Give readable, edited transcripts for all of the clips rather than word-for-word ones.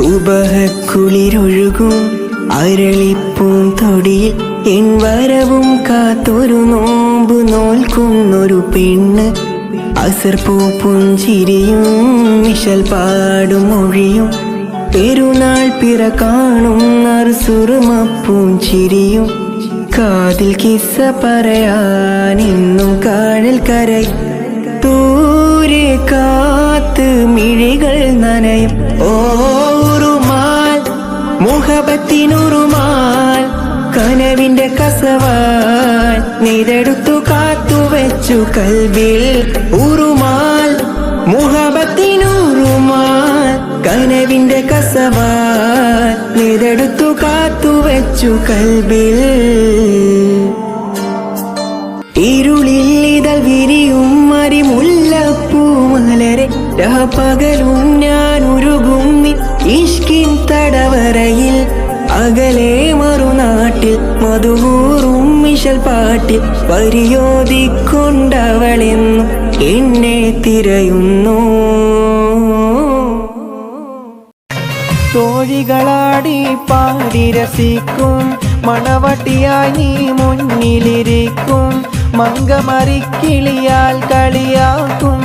സുബഹക്കുളിരൊഴുകും അരളിപ്പൂന്തൊടിയിൽ N വരവും കാത്തൊരു നോമ്പ് നോൽക്കുന്നൊരു പെണ്ണ്. അസർപ്പൂ പുഞ്ചിരിയും മിശൽ പാടും മൊഴിയും പെരുന്നാൾ പിറ കാണും നറുസുറുമപ്പൂഞ്ചിരിയും. കാതിൽ കിസ്സ പറയാൻ ഇന്നും കാഴൽ കരൈ ദൂരെ കാത്ത് മിഴികൾ നനയും. ഓറുമാൽ മുഹബത്തിനുറുമാൽ കനവിന്റെ കസവാൽ നെയ്തെടുത്തു കാത്തുവെച്ചു കൽബിൽ. ഉറുമാൽ മുഹബത്തിനുറുമാൽ കനവിന്റെ കസവാൽ നെയ്തെടുത്തു കാത്തുവെച്ചു കൽബിൽ. ഇരുളിൽ ഇതൾ വിരിയും മരിമുല്ലപ്പൂമലരെ പകലും ഞാൻ ഉരുകും ഇഷ്കിൻ തടവരയിൽ. അകലെ മറുനാട്ടിൽ മധുകൂറും മിശൽ പാട്ടിൽ പരിയോധിക്കൊണ്ടവളെന്നും എന്നെ തിരയുന്നു. തോഴികളാടി പാടി രസിക്കും മണവട്ടിയായി നീ മുന്നിലിരിക്കും. മങ്കമറിക്കിളിയാൽ കളിയാക്കും.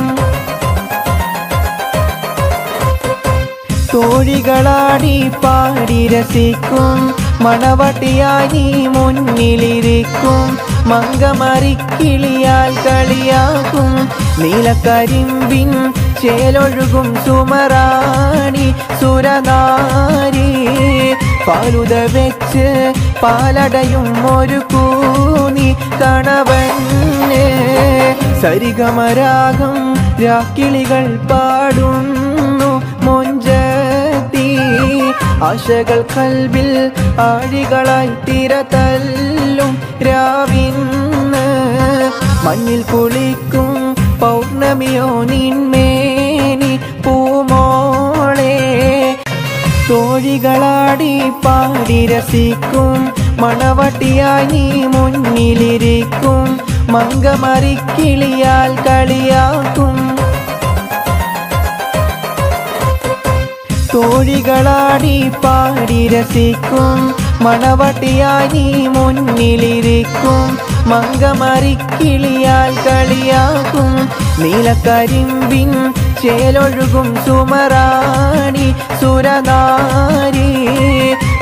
തോഴികളാടി പാടി രസിക്കും മണവട്ടിയായി നീ മുന്നിലിരിക്കും. മങ്കമറിക്കിളിയാൽ കളിയാക്കും. നീലക്കരിമ്പിൻ ചേലൊഴുകും സുമറാണി സുരനാരി. പാലുത വെച്ച് പാലടയും ഒരു കൂനി കണവന്. സരിഗമരാഗം രാക്കിളികൾ പാടുന്നു മൊഞ്ചത്തി. ആശകൾ കൽബിൽ ആഴികളായി തിരതല്ലും രാവിന്ന്. മഞ്ഞിൽ കുളിക്കും പൗർണമിയോ നിന്മേനി പൂമോളെ. തോഴികളാടി പാടി രസിക്കും മണവട്ടിയായി നീ മുന്നിലിരിക്കും. മങ്കമറിക്കിളിയാൽ കളിയാക്കും. തോഴികളാടി പാടി രസിക്കും മണവട്ടിയായി നീ മുന്നിലിരിക്കും. മങ്കമറിക്കിളിയാൽ കളിയാക്കും. നീലക്കരിമ്പിൻ ചേലൊഴുകും സുമറാണി സുരനാരി.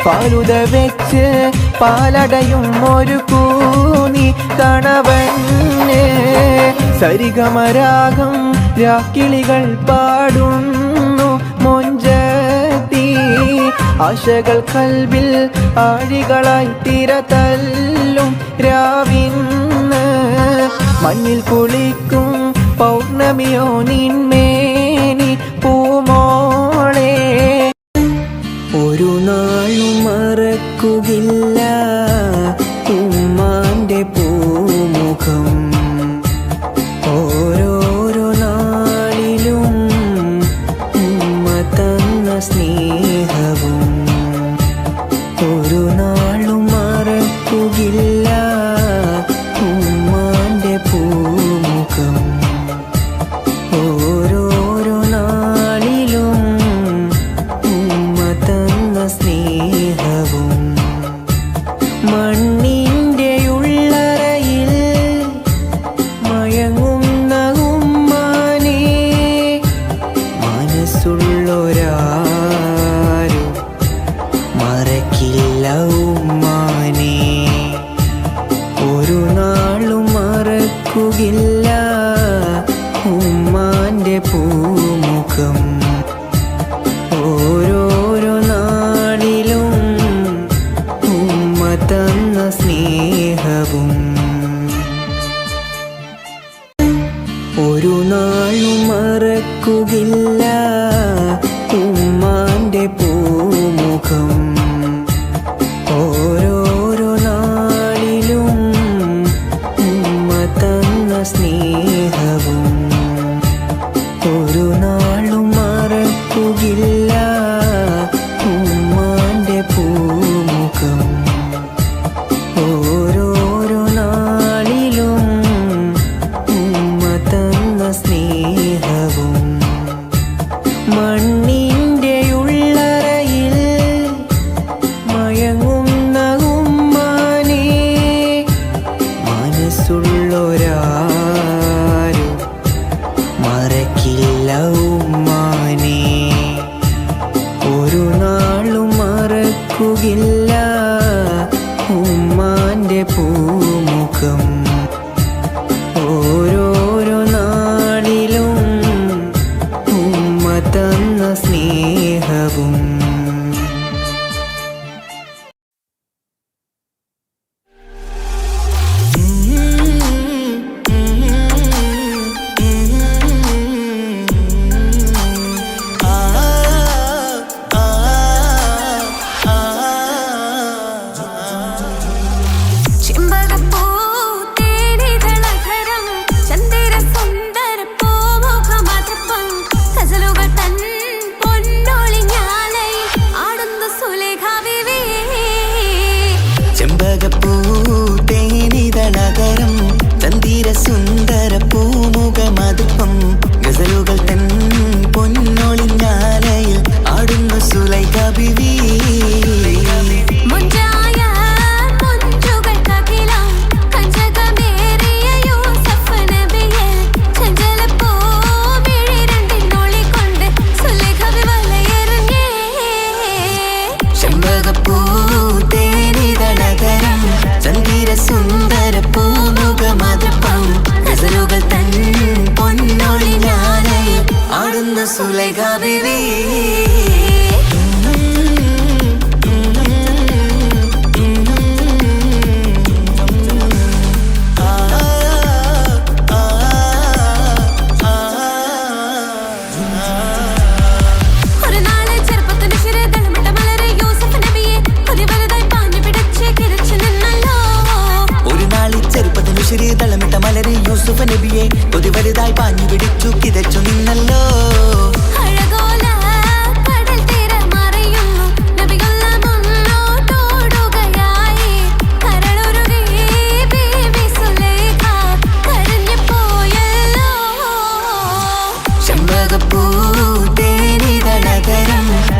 പാലുത വെച്ച് പാലടയും ഒരു കൂനി കണവന്. സരിഗമരാഗം രാക്കിളികൾ പാടുന്നു മൊഞ്ചത്തി. ആശകൾ കൽബിൽ ആഴികളായി തിരതല്ലും രാവിന്ന്. മഞ്ഞിൽ കുളിക്കും പൗർണമിയോ നിന്മേനി പൂമോളെ. ഒരു നാളും മറക്കുകില്ല ഉമ്മാന്റെ പൂമുഖം. ഓരോരോ നാളിലും ഉമ്മ തന്ന സ്നേഹവും. ഒരു നാളും മറക്കുകില്ല ഉമ്മാന്റെ പൂമുഖം. ഓരോരോ നാളിലും ഉമ്മ തന്ന സ്നേഹവും. മണ്ണിൻ്റെ ഉള്ളറയിൽ മയങ്ങുന്ന ഉമ്മാനെ മനസ്സുള്ളൊരാരും മറക്കില്ല ഉമ്മാനെ. ഒരു നാളും മറക്കുകില്ല ഉമ്മാന്റെ പൂമുഖം. ഓരോരോ നാളിലും ഉമ്മ തന്ന സ്നേഹവും. ഒരു നാളും മറക്കുകില്ല ഉമ്മാന്റെ പൂമുഖം. ഓരോരോ നാളിലും ഉമ്മ തന്ന സ്നേഹവും. ഒരു നാളും മറക്കുകില്ല ഉമ്മാന്റെ പൂമുഖം. ഓരോരോ നാളിലും ഉമ്മ തന്ന സ്നേഹവും. മണ്ണിൻ്റെ ഉള്ളറയിൽ സുലൈഖ ബീവി തളമിട്ട മലരെ യൂസുഫ് നബിയെ കൊതി വലുതായി പാഞ്ഞു പിടിച്ചു കിതച്ചു നിന്നല്ലോ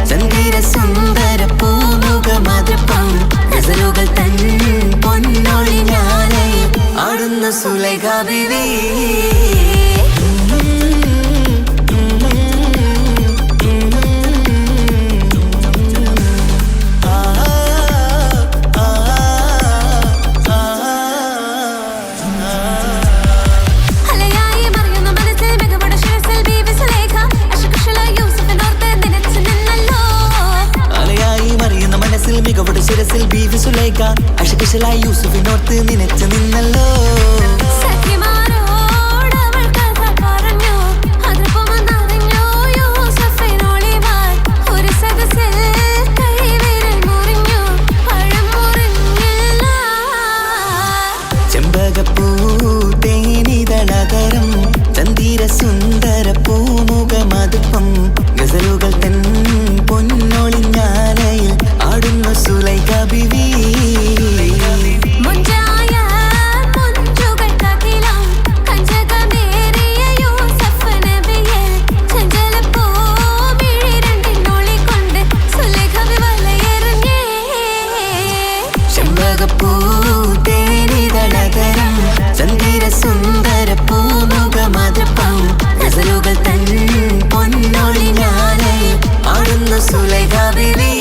ചന്ദിര സുന്ദര പൂമുഖമതൃപ്പം ഗസലുകൾ തൻ പൊന്നൊളിഞ്ഞാലേ ആടുന്ന സുലൈഖ ബീവി മികവുടെ ശിരസിൽ ബീവി സുലൈഖ അശകുശലായി യൂസുഫിനോർത്ത് നിനച്ചു നിന്നല്ലോ ചെമ്പകപ്പൂ തേനിതളകരം ചന്ദിര സുന്ദര പൂമുഖമതുപ്പം ഗസലുകൾ തൻ പൊന്നൊളിഞ്ഞാലയിൽ ആടുന്ന സുലൈഖ ബീവി ചെമ്പകപ്പൂ തേനിതളകരം ചന്ദിര സുന്ദര പൂമുഖമതൃപ്പം ഗസലുകൾ തൻ പൊന്നൊളിഞ്ഞാലയിൽ ആടുന്ന സുലൈഖ ബീവി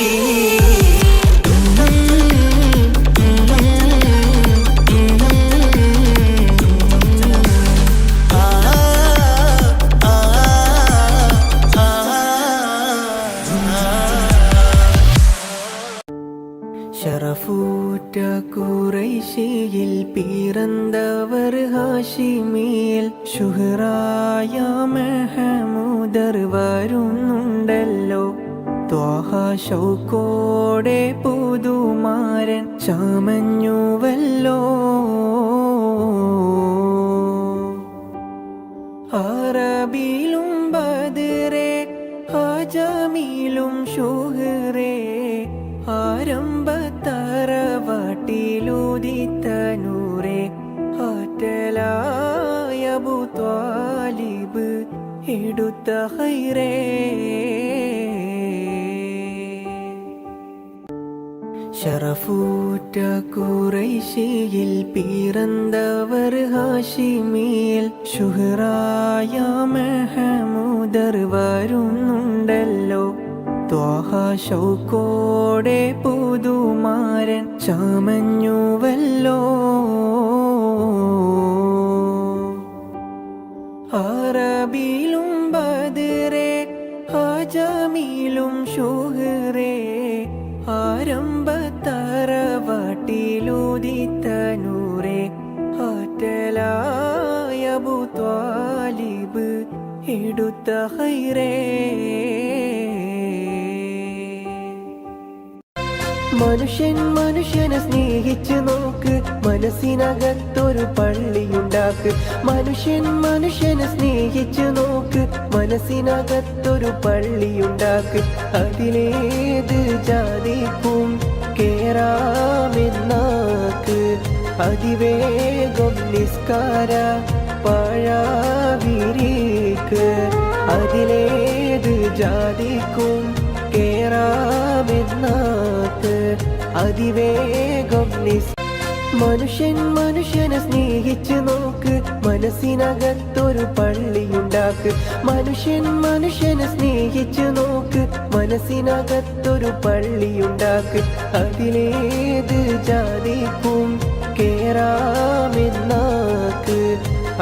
ഷറഫൂറ്റ ഖുറൈശിയിൽ പിറന്നവർ ഹാഷിമിയിൽ ശുഹറായ മെഹമൂദർ വരുന്നുണ്ടല്ലോ ത്വാഹ ശൗക്കോടെ പുതുമാരൻ ചമഞ്ഞുവല്ലോ അറബിയിലും ബദറേ അജമിയിലും ശുഹറേ ആരംഭത്തറവാട്ടിലുദിത്തനൂറേ ആറ്റലായ അബൂ ത്വാലിബ് എടുത്ത ഹൈറേ ഷറഫൂറ്റ ഖുറൈശിയിൽ പിറന്നവർ ഹാഷിമിയിൽ ശുഹറായ മെഹമൂദർ വരുന്നുണ്ടല്ലോ ത്വാഹ ശൗക്കോടെ പുതുമാരൻ ചമഞ്ഞുവല്ലോ അറബിയിലും ബദറേ അജമിയിലും ശുഹറേ ആരംഭത്തറവാട്ടിലുദിത്തനൂറേ ആറ്റലായ അബൂ ത്വാലിബ് എടുത്ത ഹൈറേ മനുഷ്യനെ സ്നേഹിച്ചു നോക്ക് മനസ്സിനകത്തൊരു പള്ളിയുണ്ടാക്ക് മനുഷ്യനെ സ്നേഹിച്ചു നോക്ക് മനസ്സിനകത്തൊരു പള്ളിയുണ്ടാക്ക് അതിലേത് ജാതിക്കും കേറാമെന്നാക്ക് അതിവേഗം നിസ്കാര പഴവിരിക്ക് അതിലേത് ജാതിക്കും കേറാമെന്നാക്ക് അതിവേഗം മനുഷ്യനെ സ്നേഹിച്ചു നോക്ക് മനസ്സിനകത്തൊരു പള്ളിയുണ്ടാക്ക് മനുഷ്യനെ സ്നേഹിച്ചു നോക്ക് മനസ്സിനകത്തൊരു പള്ളിയുണ്ടാക്ക് അതിലേത് ജാതിക്കും കേറാമെന്നാക്ക്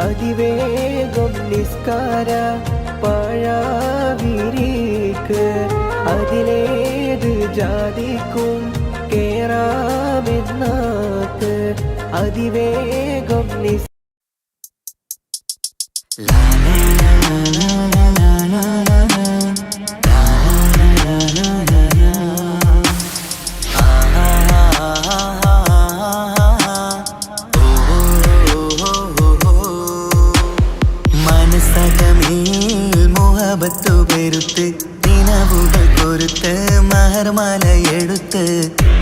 അതിവേഗം നിസ്കാര പഴ നോക്ക് അതിലേത് ജാതിക്കും കേറാമെന്നാക്ക് അതിവേഗം മുഹബത്തു പെരുത്ത് നിലവുകൾ കൊരുത്ത് മഹർമാല എടുത്ത്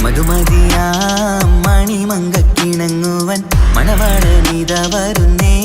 മധുമതിയാം മണിമങ്കക്കിണങ്ങുവൻ മണവാളനിത വരുന്നേ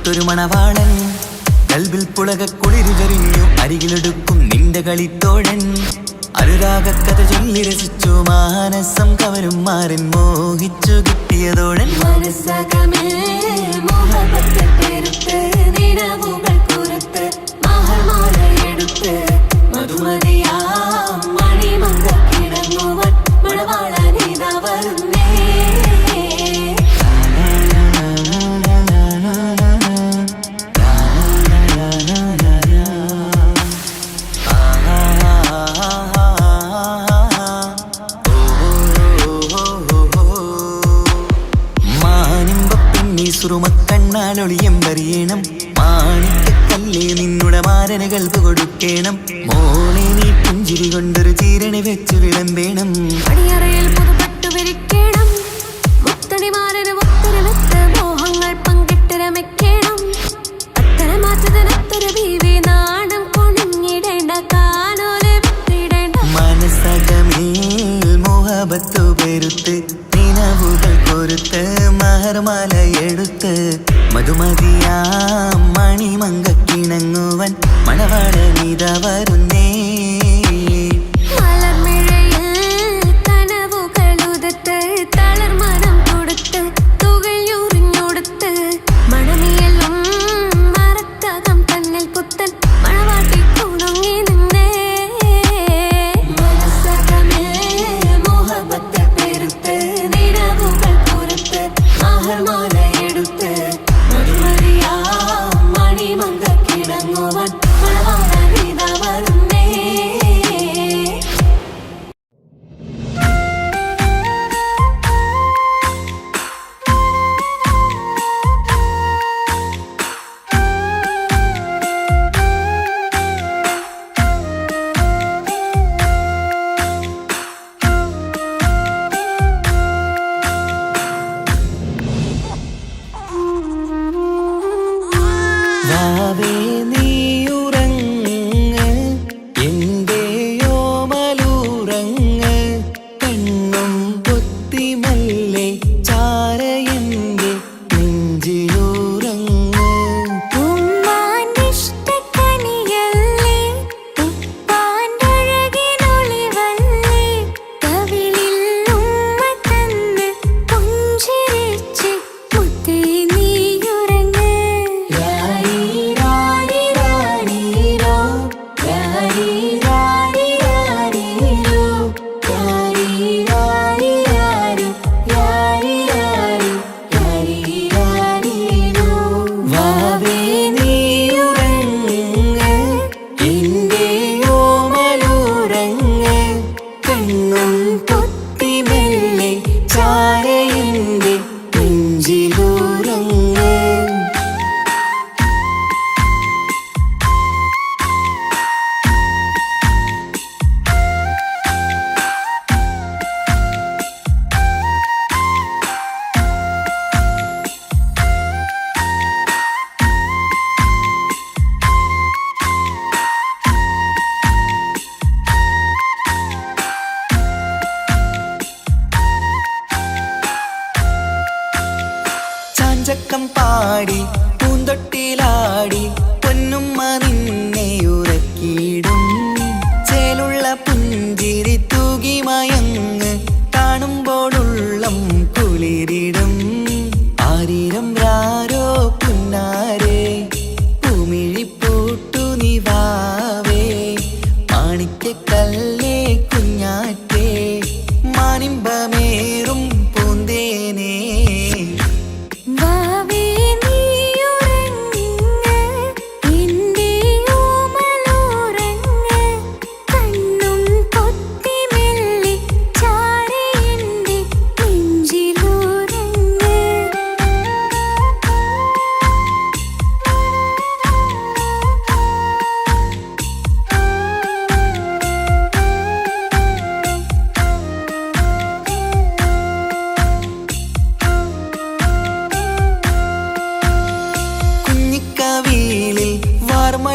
ഒരു മണവാളൻ കൽവിൽ പുളക കുളിരുചറിഞ്ഞു അരികിലെടുക്കും നിന്റെ കളിത്തോഴൻ അനുരാഗക്കഥ ചൊല്ലി രസിച്ചു മാനസം കവരും മാറിൻ മോഹിച്ചു കിട്ടിയതോഴൻ സുറുമക്കണ്ണാലൊളിയം വരിയണം മാണിക്കല്ലേ നിന്നുടെ മാരന് കൽപ്പ് കൊടുക്കണം മോളെ നീ പുഞ്ചിരി കൊണ്ടൊരു ചീരണി വെച്ച് വിളമ്പേണം അടിയറയിൽ പുതുപട്ടു വിരിക്കണം മുത്തടിമാരന് മുത്തരമെത്ത് മോഹങ്ങൾ പങ്കിട്ട് രമിക്കണം അത്തരമാറ്റതിനത്തൊരു ബീവി നാണം കൊണിഞ്ഞിടേണ്ട കാനോല് വിട്ടിടേണ്ട മനസ്സകമേൽ മുഹബത്തു പെരുത്ത് നിലവുകൾ കൊരുത്ത് മഹർമാല എടുത്ത് മധുമതിയാം മണിമങ്കക്കിണങ്ങുവൻ മണവാളനിത വരുന്നേ കനവുകളുതത്ത് തളർമനം കൊടുത്ത് തുകയുറിഞ്ഞൊടുത്ത് മണമിയെല്ലും മറക്കകം തന്നിൽ പുത്തൻ മണവാട്ടി കുണുങ്ങി നിന്നേ മുഹബത്ത് പെരുത്ത് നിലവുകൾ പുറത്ത് മഹർമാല എടുത്ത് മധുമതിയാം മണിമങ്കക്കിണങ്ങുവൻ മണവാളനിത വരുന്നേ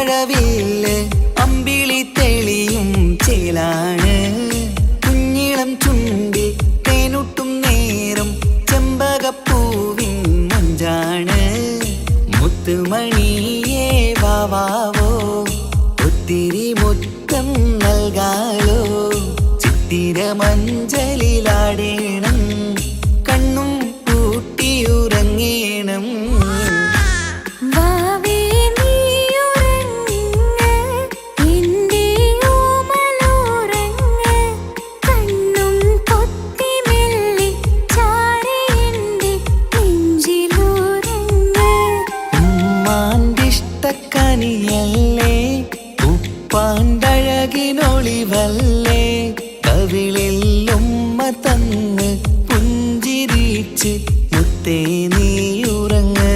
മഴവില്ല് അമ്പിളി തെളിയും ചേലാണ് കുഞ്ഞിളം ചുണ്ടിൽ തേനൂട്ടും നേരം ചെമ്പകപ്പൂവിൻ മഞ്ചാണ് മുത്തുമണിയേ വാവാവോ ഒത്തിരി മുത്തം നൽകാലോ ചിത്തിര മഞ്ചലിലാടേണം കണ്ണും പൂട്ടിയുറങ്ങേണം വാവേ നീയുറങ്ങ് എൻ്റെ ഓമലുറങ്ങ് കണ്ണും പൊത്തി മെല്ലെ ചാരി എൻ്റെ നെഞ്ചിലുറങ്ങ് ഉമ്മാന്റിഷ്ടക്കനിയല്ലേ ഉപ്പാണ്ടഴകിനൊളിവല്ലേ കവിളിൽ ഉമ്മ തന്ന് പുഞ്ചിരിച്ച് മുത്തേ നീയുറങ്ങ്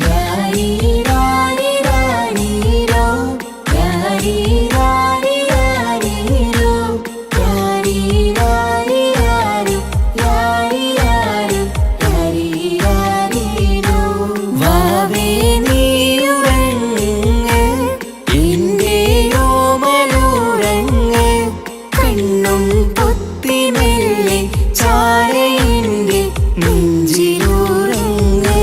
രാരി രാരി രാരിരോ രാരി രാരി രാരിരോ രാരി രാരി രാരി രാരി രാരി രാരി രാരിരോ വാവേ നീയുറങ്ങ് എൻ്റെ ഓമലുറങ്ങ് കണ്ണും പൊത്തി മെല്ലെ ചാരയിൻ്റെ നെഞ്ചിലുറങ്ങ്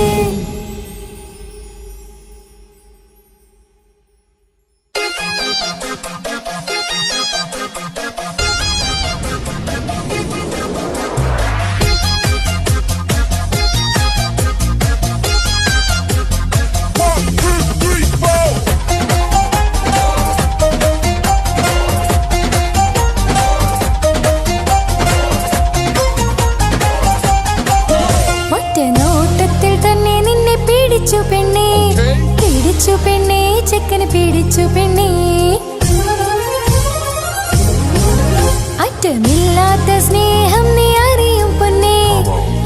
ഒറ്റ നോട്ടത്തിൽ തന്നെ നിന്നെ പിടിച്ചു പെണ്ണേ പിടിച്ചു പെണ്ണേ ചെക്കന് പിടിച്ചു പെണ്ണേ അറ്റമില്ലാത്ത സ്നേഹം നീ അറിയും പൊന്നേ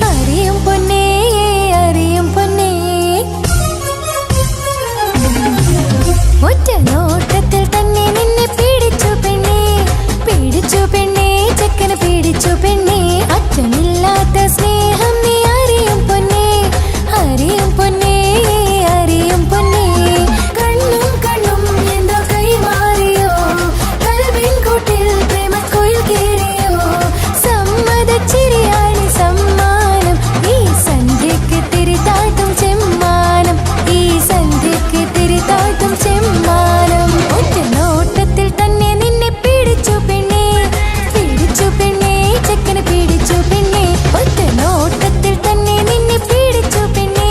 അറിയും പൊന്നേ അറിയും പൊന്നേ ഒറ്റ നോട്ടത്തിൽ തന്നെ നിന്നെ പിടിച്ചു പെണ്ണേ പിടിച്ചു പെണ്ണേ ചെക്കന് പിടിച്ചു പെണ്ണേ അറ്റമില്ലാത്ത സ്നേഹം നീ അറിയും പൊന്നേ അറിയും പൊന്നേ അറിയും പൊന്നേ കണ്ണും കണ്ണും എന്തോ കൈമാറിയോ കൽവിൻ കൂട്ടിൽ പ്രേമക്കുയിൽ കേറിയോ സമ്മതച്ചിരിയാണ് സമ്മാനം ഈ സന്ധ്യക്ക് തിരിതാട്ടും ചെമ്മാനം ഈ സന്ധ്യക്ക് തിരിതാട്ടും ചെമ്മാനം ഒറ്റ നോട്ടത്തിൽ തന്നെ നിന്നെ പിടിച്ചു പെണ്ണേ പിടിച്ചു പെണ്ണേ ചെക്കന് പിടിച്ചു പെണ്ണേ ഒറ്റ നോട്ടത്തിൽ തന്നെ നിന്നെ പിടിച്ചു പെണ്ണേ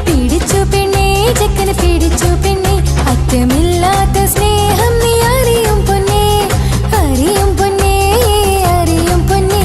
പിടിച്ചു പെണ്ണേ ചെക്കന് പിടിച്ചു പെണ്ണേ അറ്റമില്ലാത്ത സ്നേഹം നീ അറിയും പൊന്നേ അറിയും പൊന്നേ അറിയും പൊന്നേ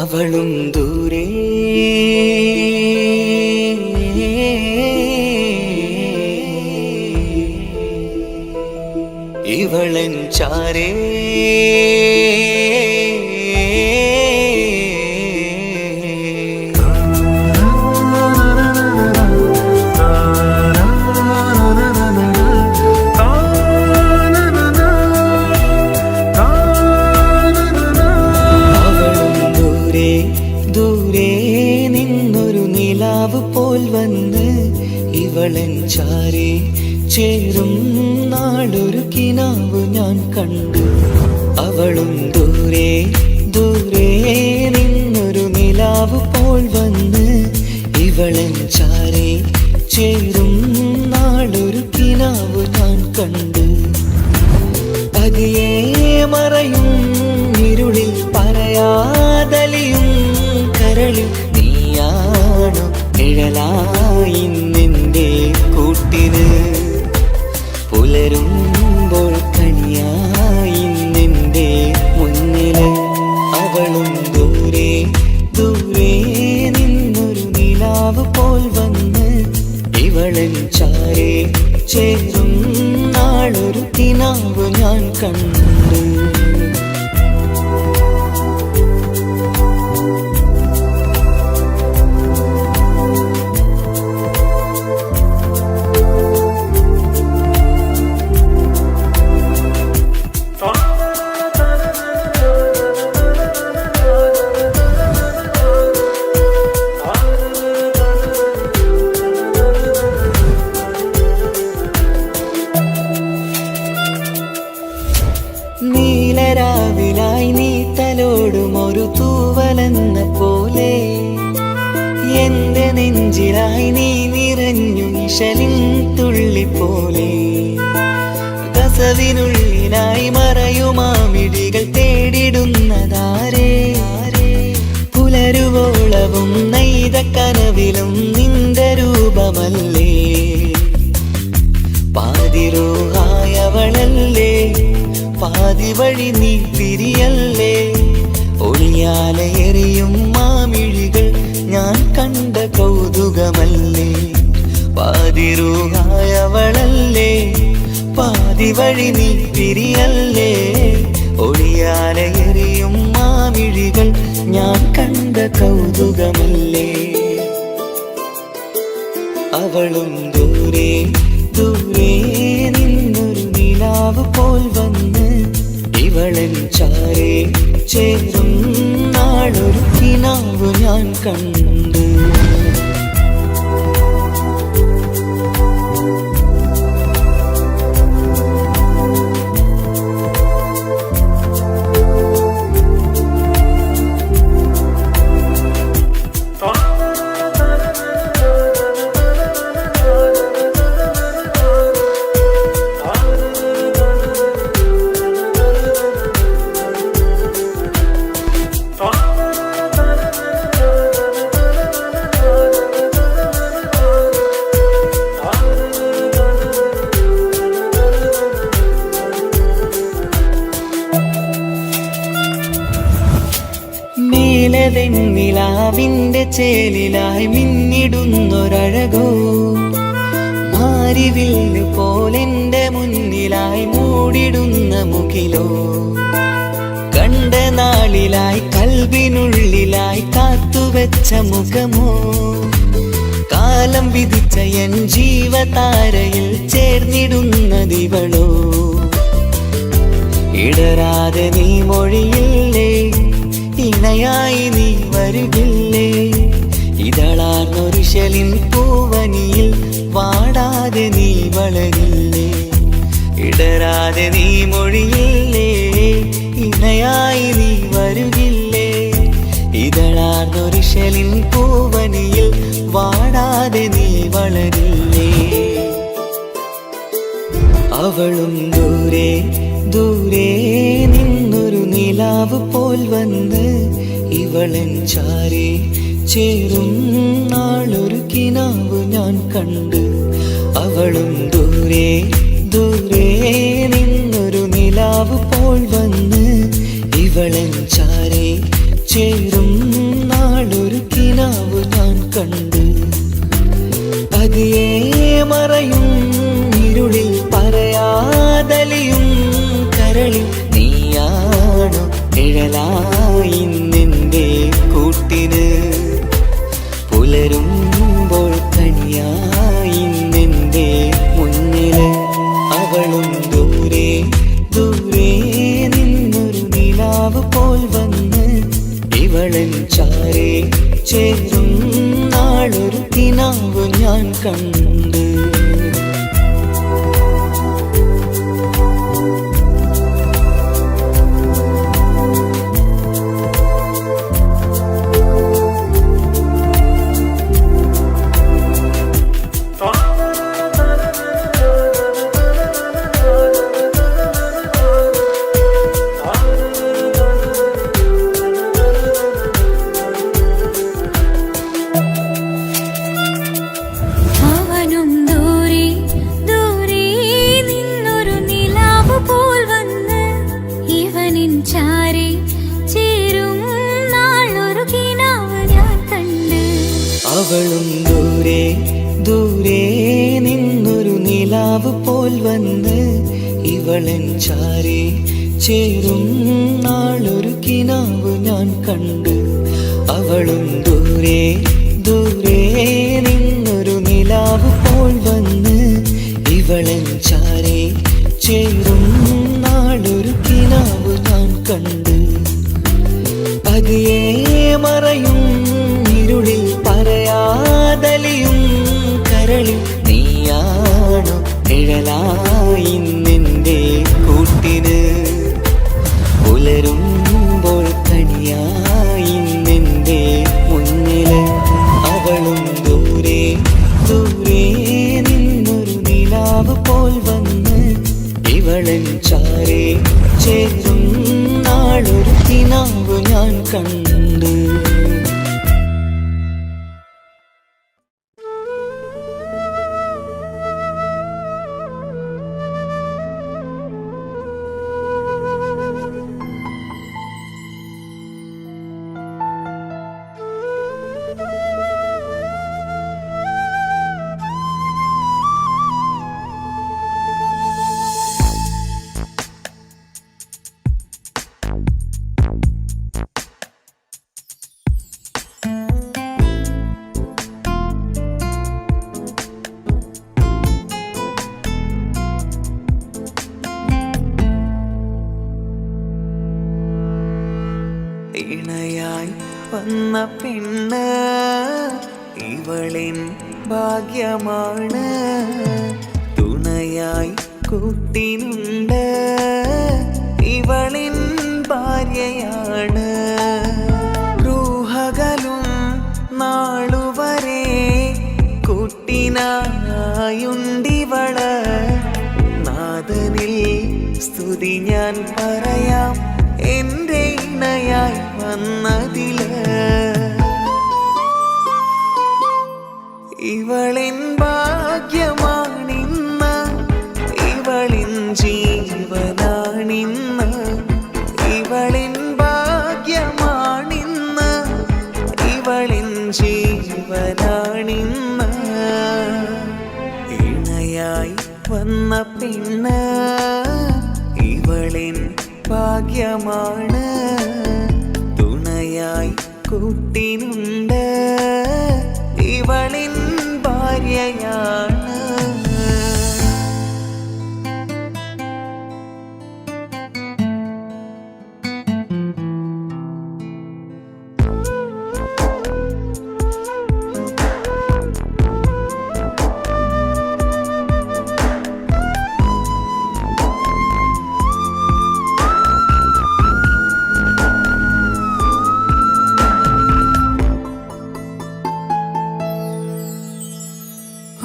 അവളും ദൂരെ ഇവളൻ ചാരേ പോൽ വന്ന് ഇവളൻ ചാരേ ചേരും നാളൊരു കിനാവ് ഞാൻ കണ്ടു. അവളും ദൂരെ ദൂരെ നിന്നൊരു നിലാവ് പോൽ വന്ന് ഇവളൻ ചാരേ ചേരും നാളൊരു കിനാവ് ഞാൻ കണ്ടു. പതിയെ മറയും ഇരുളിൽ പറയാതലിയും കരളിൽ നീയാണു നിഴലായി നിന്റെ കൂട്ടിന്. പുലരുമ്പോൾ കണിയായി നിന്റെ മുന്നില്. അവളും ദൂരെ ദൂരെ നിന്നൊരു നിലാവ് പോൽ വന്ന് ഇവളൻ ചാരേ ചേരും നാളൊരു കിനാവ് ഞാൻ കണ്ടു. നീലരാവിലായി നീ തലോടും ഒരു തൂവലെന്ന പോലെ എന്റെ നെഞ്ചിലായി നീ നിറഞ്ഞു നിഴലിൻ തുള്ളി പോലെ. കസവിനുള്ളിലായി മറയുമാമിഴികൾ തേടിടുന്നതാരേ. പുലരുവോളവും നെയ്ത കനവിലും നിന്റെ രൂപമല്ലേ. പാതിരോഹായവളല്ലേ പാതി വഴി നീ തിരിയല്ലേ. ഒളിയാലെ എറിയും മാമിഴികൾ ഞാൻ കണ്ട കൗതുകമല്ലേ. പാതിരൂഹായവളല്ലേ പാതി വഴി നീ തിരിയല്ലേ. ഒളിയാലെ എറിയും മാമിഴികൾ ഞാൻ കണ്ട കൗതുകമല്ലേ. അവളും ദൂരെ ദൂരെ നിന്നൊരു നിലാവ് പോൽ വന്ന് ഇവളൻ ചാരേ ചേരും നാളൊരു കിനാവ് ഞാൻ കണ്ടു. നിലാവിന്റെ ചേലിലായി മിന്നിടുന്നൊരഴകോ. മാരിവില്ല് പോലെന്റെ മുന്നിലായി മൂടിടുന്ന മുകിലോ. കണ്ട നാളിലായി കൽബിനുള്ളിലായി കാത്തുവെച്ച മുഖമോ. കാലം വിധിച്ച എൻ ജീവതാരയിൽ ചേർന്നിടുന്നതിവളോ. ഇടരാതെ നീ മൊഴിയില്ലേ ഇണയായി നീ വരുകില്ലേ. ഇതളാർന്നൊരിശലിൻ പൂവനിയിൽ വാടാതെ നീ വളരില്ലേ. ഇടരാതെ നീ മൊഴിയില്ലേ ഇണയായി നീ വരുകില്ലേ. ഇതളാർന്നൊരിശലിൻ പൂവനിയിൽ വാടാതെ നീ വളരില്ലേ. അവളും ദൂരെ ദൂരെ നിന്നൊരു നിലാവ് പോൽ വന്ന് ഇവളൻ ചാരേ ചേരും നാളൊരു കിനാവ് ഞാൻ കണ്ടു. അവളും ദൂരെ ദൂരെ നിന്നൊരു നിലാവ് പോൽ വന്ന് ഇവളൻ ചാരേ ചേരും കണ്ട്. പതിയെ മറയും ഇരുളിൽ പറയാതലിയും കരളിൽ നീയാണോ നിഴലായി നിന്റെ കൂട്ടിന്. പുലരുമ്പോൾ കണിയായി നിന്റെ മുന്നില്. അവളും ദൂരെ ദൂരെ നിന്നൊരു നിലാവ് പോൽ വന്ന് ഇവളൻ ചാരേ ചേരും നാളൊരു കിനാവ് ഞാൻ കണ്ട്. അവളും ദൂരെ ദൂരെ നിന്നൊരു നിലാവ് പോൽ വന്ന് ഇവളൻ ചാരേ ചേരും നാളൊരു കിനാവ് ഞാൻ കണ്ട്. അവളും ദൂരെ ദൂരെ നിന്നൊരു നിലാവ് പോൽ വന്ന് ഇവളൻ ചാരേ ചേരും നാളൊരു കിനാവ് ഞാൻ കണ്ട്. പതിയെ മറയും ഇരുളിൽ പറയാതലിയും കരളിൽ നീയാണോ നിഴലായി നിന്റെ കൂട്ടിന്. പുലരുമ്പോൾ കണിയായി നിന്റെ മുന്നില്. അവളും ദൂരെ ദൂരെ നിന്നൊരു നിലാവ് പോൽ വന്ന് ഇവളൻ ചാരേ ചേരും നാളൊരു കിനാവ് ഞാൻ കണ്ട്. ഇണയായി വന്ന പെണ്ണ് ഇവളിൻ ഭാഗ്യമാണ്. തുണയായി കൂട്ടിനുണ്ട് ഇവളിൻ ഭാര്യയാണ്. റൂഹകലും നാളുവരെ കൂട്ടിനായുണ്ടിവള്. നാഥനിൽ സ്തുതി ഞാൻ പറയാം എന്റെ ഇണയായി വന്നതില്. ഇവളിൻ ഭാഗ്യമാണിന്ന് ഇവളിൻ ജീവനാണിന്ന്. ഇവളിൻ ഭാഗ്യമാണിന്ന് ഇവളിൻ ജീവനാണിന്ന്. ഇണയായി വന്ന പെണ്ണ് ഇവളിൻ ഭാഗ്യമാണ്. തുണയായി കൂട്ടിനുണ്ട് ഇവളിൻ ഭാര്യയാണ്.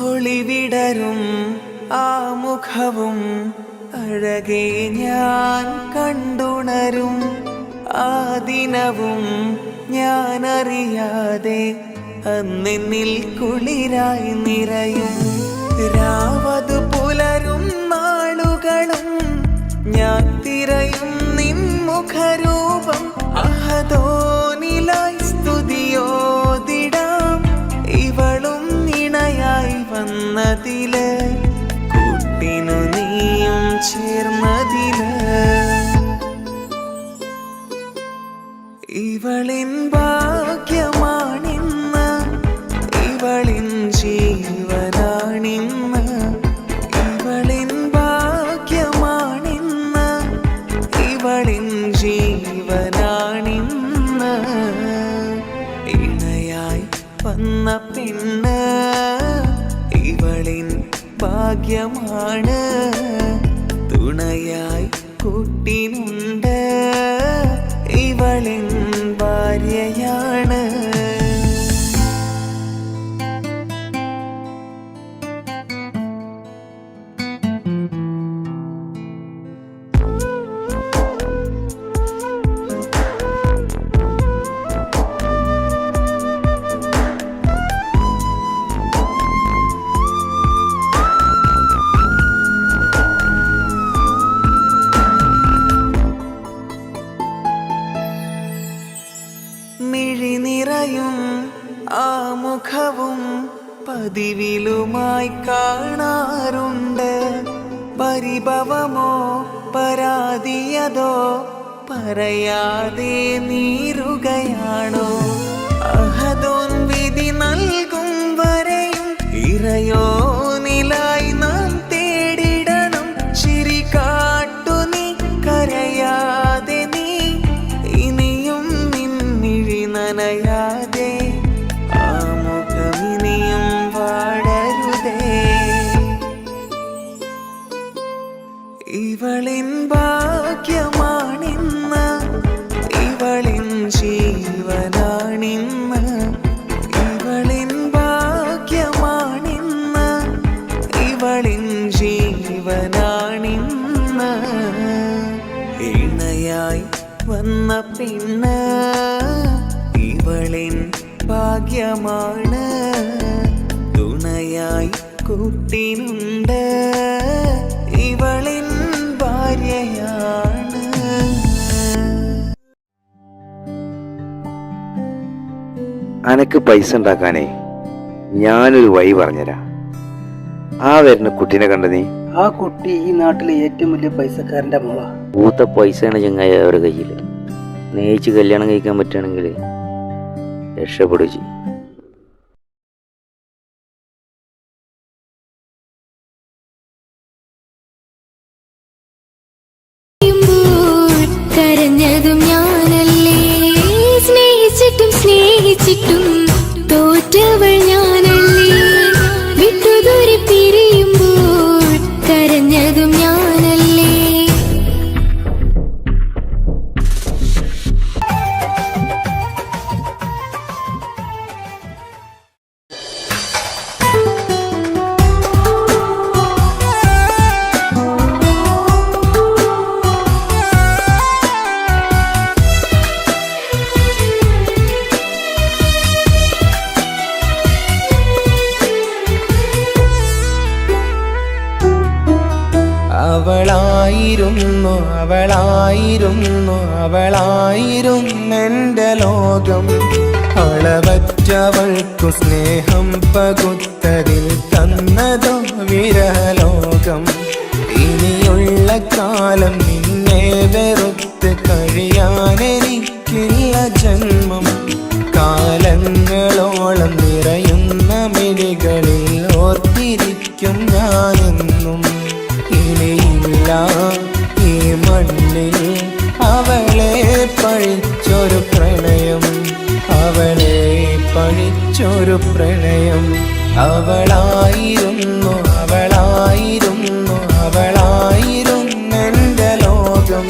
ഒളിവിടരും ആ മുഖവും അഴകെ ഞാൻ കണ്ടുണരും. ആ ദിനവും ഞാനറിയാതെ അന്നെന്നിൽ കുളിരായി നിറയും. രാവതു പുലരും നാളുകളും ഞാൻ തിരയും നിൻ മുഖരൂപം. അഹദോനിലായി സ്തുതിയോതിടാം ഭാഗ്യമാണ് തുണയായി കൂട്ടിനുണ്ട് ഇവളിൻ ഭാര്യയാണ് മിഴി നിറയും ആ മുഖവും പതിവിലുമായി കാണാറുണ്ട് പരിഭവമോ പരാതിയതോ പറയാതെ നീറുകയാണോ അഹദോൻ വിധി നൽകും വരെയും ഇറയോനിലായി നാം തേടിടണം ചിരി കാട്ടു നീ കരയാതെ നീ ഇനിയും നിന്നിഴി നനയാതെ ആ മുഖമിനിയും വാടരുതേ ഇവളിൻ ഭാഗ്യമാണിന്ന് ഇവളിൻ ജീവനാണിന്ന് ഇവളിൻ ഭാഗ്യമാണിന്ന് ഇവളിൻ ജീവനാണിന്ന് ഇണയായി വന്ന പെണ്ണ് ഇവളിൻ ഭാഗ്യമാണ് തുണയായി കൂട്ടിനുണ്ട് ഇവളിൻ ഭാര്യയാണ് അനക്ക് പൈസ ഉണ്ടാക്കാനേ ഞാനൊരു വഴി പറഞ്ഞുതരാം. ആ വരുന്ന കുട്ടീനെ കണ്ട നീ? ആ കുട്ടി ഈ നാട്ടിലെ ഏറ്റവും വലിയ പൈസക്കാരന്റെ മോളാ. പൂത്ത പൈസയാണ് ചങ്ങായി അവരുടെ കയ്യിൽ. സ്നേഹിച്ച് കല്യാണം കഴിക്കാൻ പറ്റുകയാണെങ്കിൽ രക്ഷപ്പെടുക ചെയ്യും. കരഞ്ഞതും ഞാനല്ലേ, സ്നേഹിച്ചിട്ടും സ്നേഹിച്ചിട്ടും തോറ്റവൾ ഞാനല്ലേ, വിട്ടുദൂരെ പിരിയുമ്പോൾ കരഞ്ഞതും ഞാനല്ലേ. അവളായിരുന്നു അവളായിരുന്നു അവളായിരുന്നെൻ്റെ ലോകം. അളവറ്റവൾക്കു സ്നേഹം പകുത്തതിൽ തന്നതോ വിരലോകം. ഇനിയുള്ള കാലം നിന്നെ വെറുത്ത് കഴിയാനെനിക്കില്ല ജന്മം. കാലങ്ങളോളം നിറയുന്ന മിഴികളിൽ ഓർത്തിരിക്കും ഞാനെന്നും. ഇനിയില്ല ഈ മണ്ണിൽ അവളെ പഴിച്ചൊരു പ്രണയം, അവളെ പഴിച്ചൊരു പ്രണയം. അവളായിരുന്നു അവളായിരുന്നു അവളായിരുന്നെൻ്റെ ലോകം.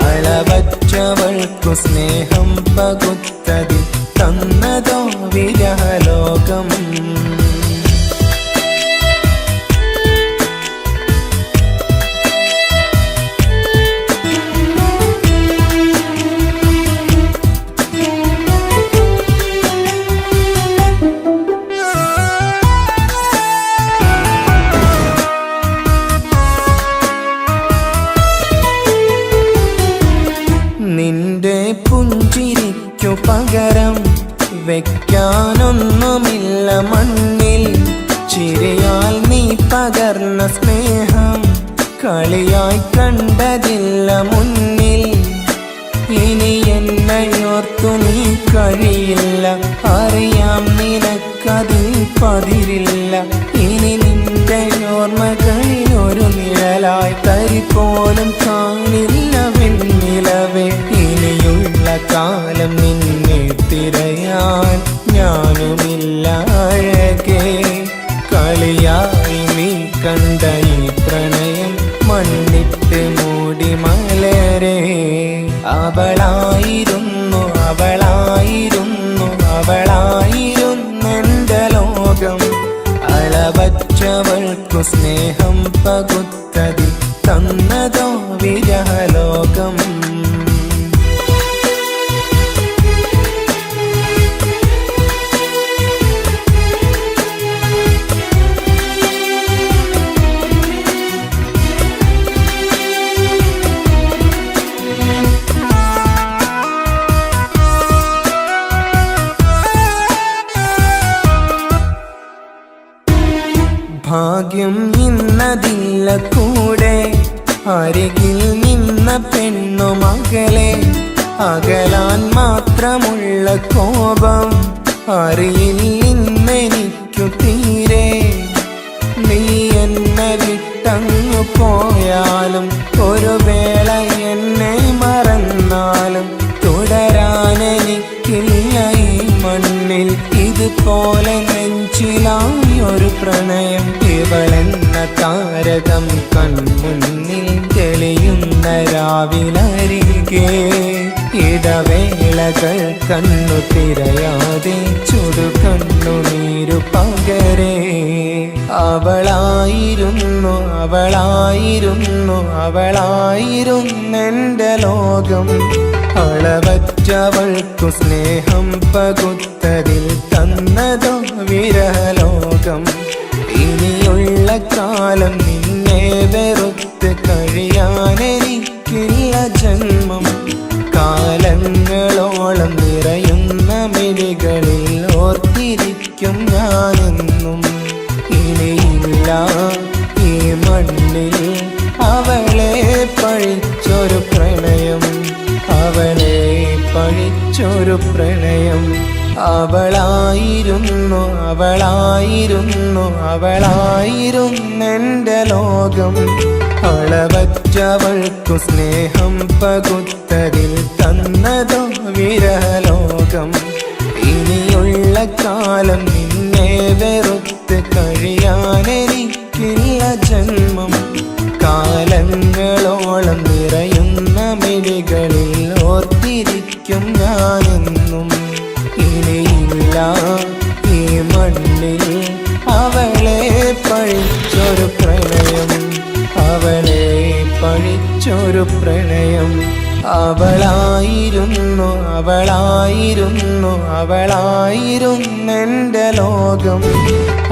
അളവറ്റവൾക്കു സ്നേഹം പകുത്തതിൽ തന്നതോ വിരഹലോകം. നിന്റെ പുഞ്ചിരിക്കു പകരം വെക്കാനൊന്നുമില്ല മണ്ണിൽ. ചിരിയാൽ നീ പകർന്ന സ്നേഹം കളിയായി കണ്ടതില്ല മുന്നിൽ. ഇനി എന്നോർത്തു നീ കഴിയില്ല, അറിയാം നിനക്കതിൽ പതിരില്ല. ഇനി നിന്റെ ഓർമ്മകളിൽ ഒരു നിഴലായി തരി പോലും കാണില്ല വെണ്ണിലവേ. ഇനിയുള്ള കാലം നിന്നെ തിരയാൻ ഞാനുമില്ല അഴകേ. കളിയായി നീ കണ്ട ഈ പ്രണയം മണ്ണിട്ട് മൂടി മലരെ. അവളായിരുന്നു അവളായിരുന്നു അവളായിരുന്നെന്റെ ലോകം. അളവറ്റവൾക്കു സ്നേഹം പകുത്തതിൽ തന്നതോ വിരഹലോകം. ഭാഗ്യം ഇന്നതില്ല കൂടെ, അരികിൽ നിന്ന പെണ്ണു മകളെ. അകലാൻ മാത്രമുള്ള കോപം അറിയില്ലെനിക്കു തീരെ. നീ എന്നെ വിട്ടങ്ങു പോയാലും ഒരു വേള എന്നെ മറന്നാലും തുടരാനെനിക്കില്ല ഈ മണ്ണിൽ ഇതുപോലെ നെഞ്ചിലായൊരു പ്രണയം. ഇവളെന്ന താരകം കൺമുന്നിൽ തെളിയുന്ന രാവിലരികെ. ഇടവേളകൾ കണ്ണു തിരയാതെ ചുടുകണ്ണുനീരു പകരെ. അവളായിരുന്നു അവളായിരുന്നു അവളായിരുന്നെന്റെ ലോകം. അളവറ്റവൾക്കു സ്നേഹം പകുത്തതിൽ തന്നതോ വിരഹലോകം. ഇനിയുള്ള കാലം നിന്നെ വെറുത്ത് കഴിയാനെനിക്കില്ല ജന്മം. കാലങ്ങളോളം നിറയുന്ന മിഴികളിൽ ഓർത്തിരിക്കും ഞാനെന്നും. ഇനിയില്ല ഈ മണ്ണിൽ അവളെ പഴിച്ചൊരു പ്രണയം, അവളെ പഴിച്ചൊരു പ്രണയം. അവളായിരുന്നു അവളായിരുന്നു അവളായിരുന്നെന്റെ ലോകം. അളവറ്റവൾക്കു സ്നേഹം പകുത്തതിൽ തന്നതോ വിരഹലോകം. ഇനിയുള്ള കാലം നിന്നെ വെറുത്ത് കഴിയാനെനിക്കില്ല ജന്മം. കാലങ്ങളോളം നിറയുന്ന മിഴികളിൽ ഓർത്തിരിക്കും ഞാനെന്നും. ഇനിയില്ല ഈ മണ്ണിൽ അവളെ പഴിച്ചൊരു പ്രണയം, അവളെ പഴിച്ചൊരു പ്രണയം. അവളായിരുന്നു അവളായിരുന്നു അവളായിരുന്നെന്റെ ലോകം.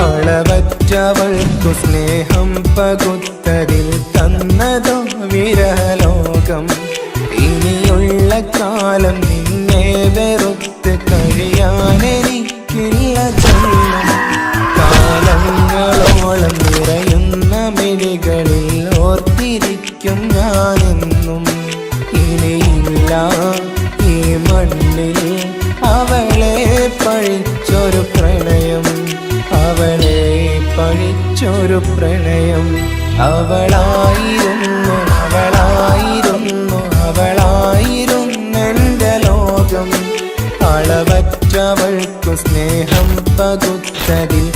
അളവറ്റവൾക്കു സ്നേഹം പകുത്തതിൽ തന്നതോ വിരഹലോകം. ഇനിയുള്ള കാലം നിന്നെ വെറുത്ത് കഴിയാനെനിക്കില്ല ജന്മം. കാലങ്ങളോളം നിറയുന്ന മിഴികളിൽ ഓർത്തിരിക്കും ഞാനെന്നും. ഇനിയില്ല ഈ മണ്ണിൽ അവളെ പഴിച്ചൊരു പ്രണയം, അവളെ പഴിച്ചൊരു പ്രണയം. അവളായിരുന്നു അവളായിരുന്നു അവളായിരുന്നെന്റെ ലോകം. അളവറ്റവൾക്കു സ്നേഹം പകുത്തതിൽ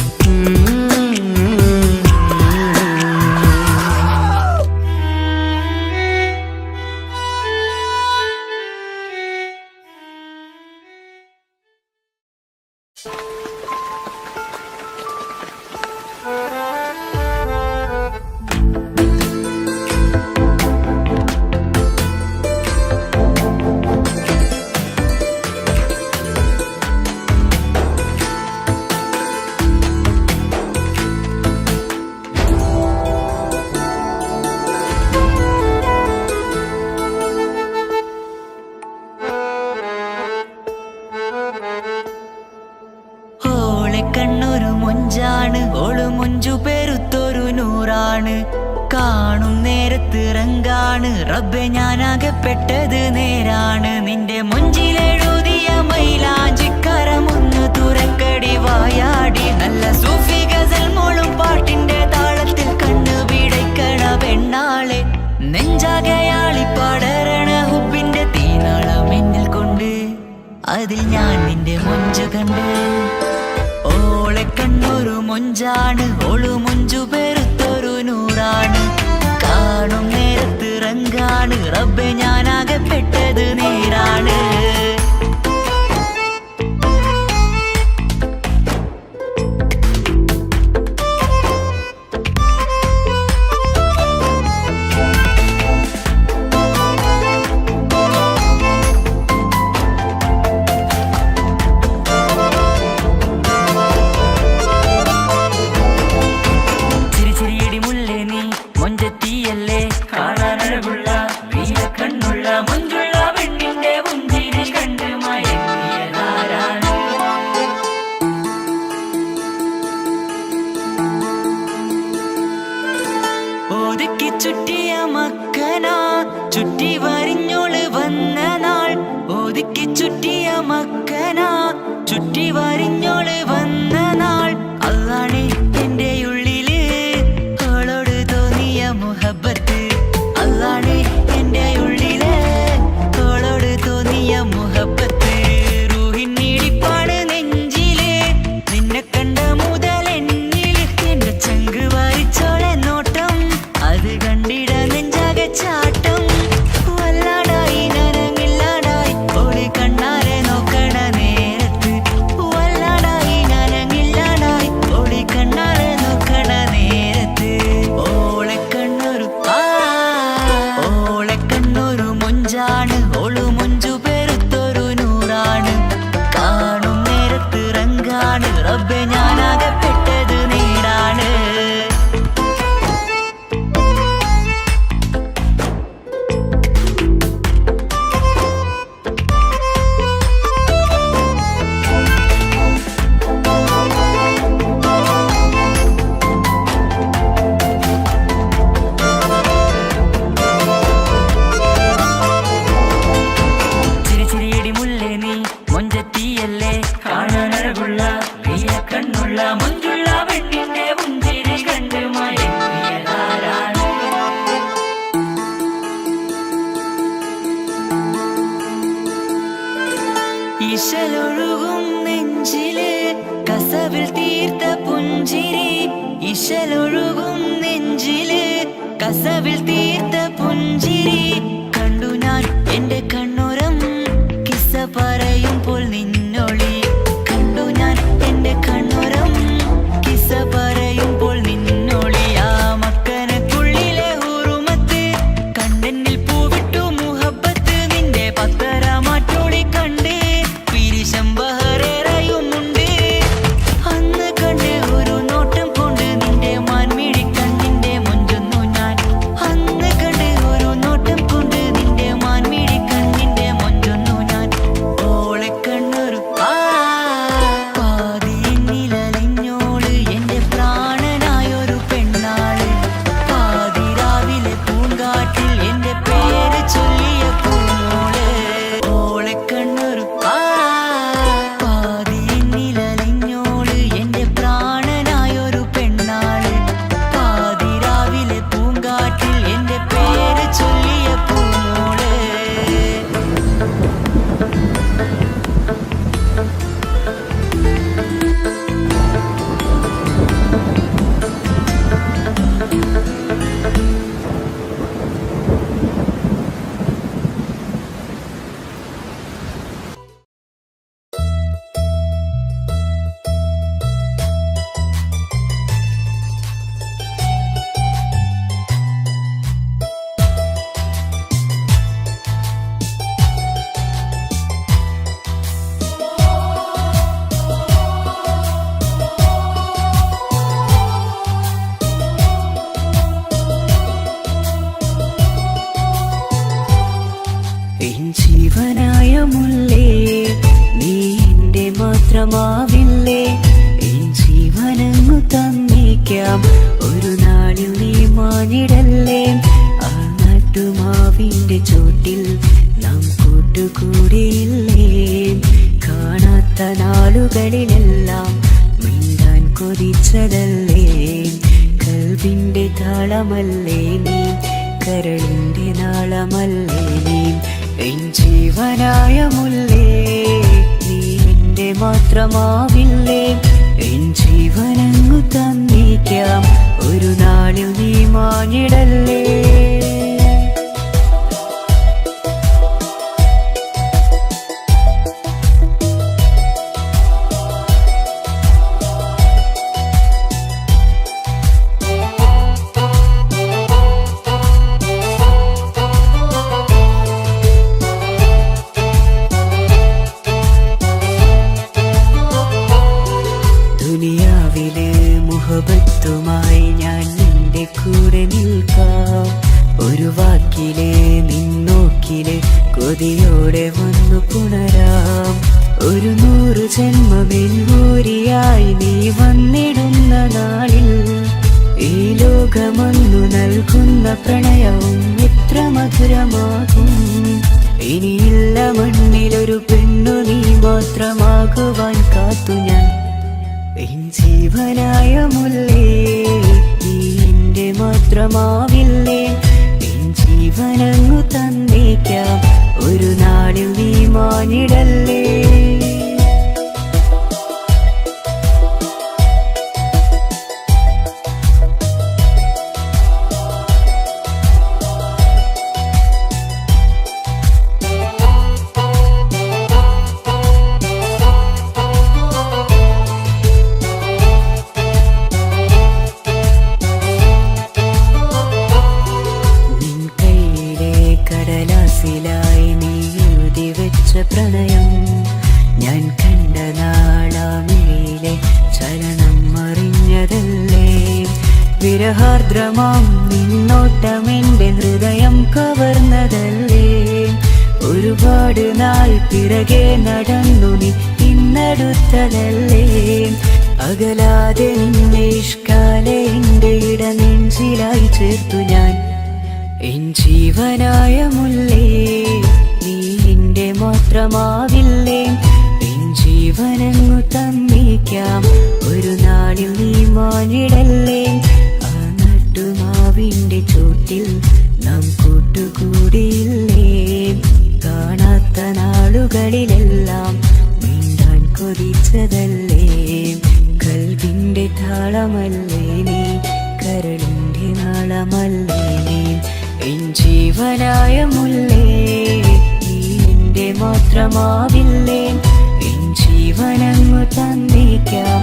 കാണും നേരത്ത് റങ്കാണ് റബ്ബെ ഞാനാകപ്പെട്ടത് നേരാണ്. നിന്റെ മുഞ്ചിലെഴുതിയ മൈലാഞ്ചിക്കരമൊന്ന് തുറക്കടി വായാടി. നല്ല സൂഫി ഗസൽ മോളും പാട്ടിന്റെ താളത്തിൽ കണ്ണു പിടയ്ക്കണ പെണ്ണാളെ. നെഞ്ചാകയാളി പടരണ ഹുബിന്റെ തീനാളം എന്നിൽ കൊണ്ട് അതിൽ ഞാൻ നിന്റെ മൊഞ്ചു കണ്ട്. ഓളെ കണ്ണൊരു മൊഞ്ചാണ് ഓളു മൊഞ്ചു പെരുത്തൊരു നേരാണ്. ഒതുക്കി ചുറ്റിയ മക്കനാ ചുറ്റി വരിഞ്ഞോള് വന്ന നാൾ. ഒതുക്കി ചുറ്റിയ മക്കനാ ചുറ്റി വരിഞ്ഞോള് വന്ന നാൾ. അള്ളാണ് എന്റെ ഉള്ളില് അവളോട് തോന്നിയ മുഹബത്ത്. അള്ളാണ് എന്റെ ഉള്ളില് അവളോട് തോന്നിയ മുഹബത്ത്. റൂഹിൻ നീടിപ്പാട് നെഞ്ചില് നിന്നെ കണ്ട മുതൽ എന്നില് എന്റെ ചങ്ക് വാരിച്ചോളെ നോട്ടം. അത് കണ്ടിട നെഞ്ചാകെ ചാട്ടം. വല്ലാടായി നനങ്ങില്ലാടായി ഓളി കണ്ണാരെ നോക്കണ നേരത്ത്. വല്ലാടായി നനങ്ങില്ലാടായി ഓളി കണ്ണാരെ നോക്കണ നേരത്ത്. ഓളെ കണ്ണൊരു മൊഞ്ചാണ്. ഓളു മൊഞ്ചു പെരുത്തൊരു നൂറാണ്. കാണും നേരത്ത് റങ്കാണ്. റബ്ബെ ഞാനാകപ്പെട്ടത് നേരാണ്. ചിരിച്ചിരിയടി മുല്ലേ നീ മൊഞ്ചത്തിയല്ലേ കാണാനഴകുള്ള നീയ കണ്ണുള്ള മുഞ്ചുള്ള പെണ്ണിന്റെ മുഞ്ചിരി കണ്ട് മയങ്ങിയതാരാണ്. ഇശലൊഴുകും നെഞ്ചില് കസവിൽ തീർത്ത പുഞ്ചിരി. ഇശലൊഴുകും നെഞ്ചില് കസവിൽ തീർത്ത പുഞ്ചിരി. കണ്ടു ഞാൻ എന്റെ കണ്ണുരം കിസ്സ പറയുമ്പോൾ നിന്നൊളി. കണ്ടു ഞാൻ എന്റെ കണ്ണുരം കിസ്സ പറയുമ്പോൾ നിന്നൊളി. ആ മക്കനക്കുള്ളിലെ ഹുറുമത്ത് കണ്ടെന്നിൽ പൂവിട്ടു മുഹബത്ത്. നിന്റെ പത്തര മാറ്റോളി കണ്ട് പിരിശം ബഹറേറയുമുണ്ട്. അന്ന് കണ്ട് ഒരു നോട്ടം കൊണ്ട് നിന്റെ മാൻമിഴി കണ്ണിന്റെ മൊഞ്ചൊന്നു ഞാൻ. അന്ന് കണ്ട് ഒരു നോട്ടം കൊണ്ട് നിന്റെ മാൻമിഴി കണ്ണിന്റെ മൊഞ്ചൊന്നു ഞാൻ. ഓളെ കണ്ണൊരു പാതിയിലലിഞ്ഞോള് എന്റെ പ്രാണനായൊരു പെണ്ണാള്. പാതിരാവിലെ പൂങ്കാട്ടിൽ എന്റെ പേര് ചൊല്ലിയ പൂമോള്. ഓളെ കണ്ണൊരു പാതിയിലലിഞ്ഞോള് എന്റെ പ്രാണനായൊരു പെണ്ണാള്. പാതിരാവിലെ പൂങ്കാട്ടിൽ എന്റെ പേര് ചൊല്ലിയ പൂമോള്. എൻ ജീവനായ മുല്ലേ നീ എന്റെ മാത്രമാവില്ലേ. എൻ ജീവനങ്ങു തന്നേക്കാം ഒരു നാളിൽ നീ മാനിടല്ലേ. ആ നട്ടുമാവിന്റെ ചോട്ടിൽ നാം കൂട്ടുകൂടിയില്ലേ. കാണാത്ത നാളുകളിലെല്ലാം മിണ്ടാൻ കൊതിച്ചതല്ലേ. കൽവിന്റെ താളമല്ലേ നീ, കരളിന്റെ നാളമല്ലേ നീ. എൻ ജീവനായ മുല്ലേ നീ എന്റെ മാത്രമാവില്ലേ. എൻ ജീവനങ്ങു തന്നേക്കാം ഒരു നാളിൽ നീ മാനിടല്ലേ. നോക്കാം. ഒരു വാക്കിലെ നിന്നോക്കിലെ കൊതിയോടെ വന്നു പുണരാം. ഒരു 100 ജന്മമെൻകൂരിയായി നീ വന്നിടുന്ന നാളിൽ ഈ ലോകമൊന്നു നൽകുന്ന പ്രണയവും എത്ര മധുരമാകും. ഇനിയില്ല മണ്ണിലൊരു പെണ്ണു നീ മാത്രമാകുവാൻ കാത്തു ഞാൻ. എൻ ജീവനായ മുല്ലേ നീ എന്റെ മാത്രമാവില്ലേ. എൻ ജീവനങ്ങു തന്നേക്കാം, ഒരു നാളിൽ നീ മാനിടല്ലേ. കടലാസിലായി നീ എഴുതി വെച്ച പ്രണയം ഞാൻ കണ്ട നാളാമിഴിയിലെ ചലനം അറിഞ്ഞതല്ലേ. വിരഹാർദ്രമാം നിന്നോട്ടം എന്റെ ഹൃദയം കവർന്നതല്ലേ. ഒരുപാട് നാൾ പിറകെ നടന്നു നീ ഇന്നടുത്തതല്ലേ. അകലാതെ നിന്നെ ഇഷ്കാലെ എന്റെ ഇടനെഞ്ചിലായി ചേർത്തു ഞാൻ. എൻ ജീവനായ മുല്ലേ നീ എന്റെ മാത്രമാവില്ലേ. എൻ ജീവനങ്ങു തന്നേക്കാം, ഒരു നാളിൽ നീ മാനിടല്ലേ. ആ നട്ടുമാവിന്റെ ചോട്ടിൽ നാം കൂട്ടുകൂടിയില്ലേ. കാണാത്ത നാളുകളിലെല്ലാം നീണ്ടാൻ കൊതിച്ചതല്ലേ. കൽവിന്റെ താളമല്ലേ നീ, കരളിന്റെ നാളമല്ലേ നീ. എൻ ജീവനായ മുല്ലേ നീ എന്റെ മാത്രമാവില്ലേ. എൻ ജീവനങ്ങു തന്നേക്കാം,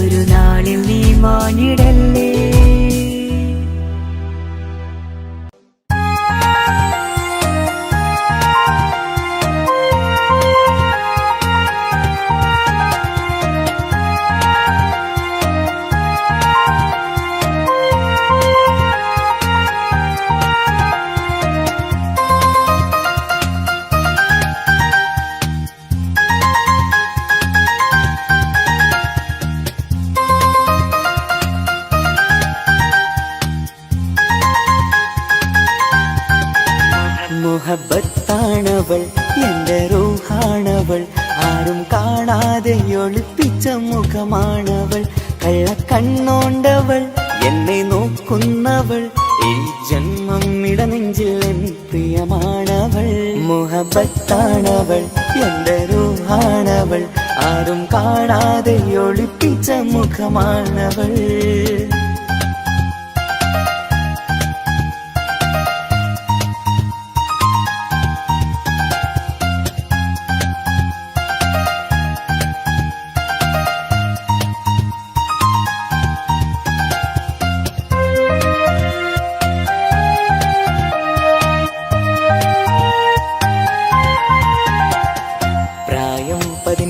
ഒരു നാളിൽ നീ മാനിടല്ലേ. മുഹബത്താണവൾ എന്റെ റൂഹാണവൾ, ആരും കാണാതെ ഒളിപ്പിച്ച മുഖമാണവൾ. കള്ളക്കണ്ണോണ്ടവൾ എന്നെ നോക്കുന്നവൾ, ഈ ജന്മം ഇടനെഞ്ചിൽ എൻ പ്രിയമാണവൾ. മുഹബത്താണവൾ എന്റെ റൂഹാണവൾ, ആരും കാണാതെ ഒളിപ്പിച്ച മുഖമാണവൾ.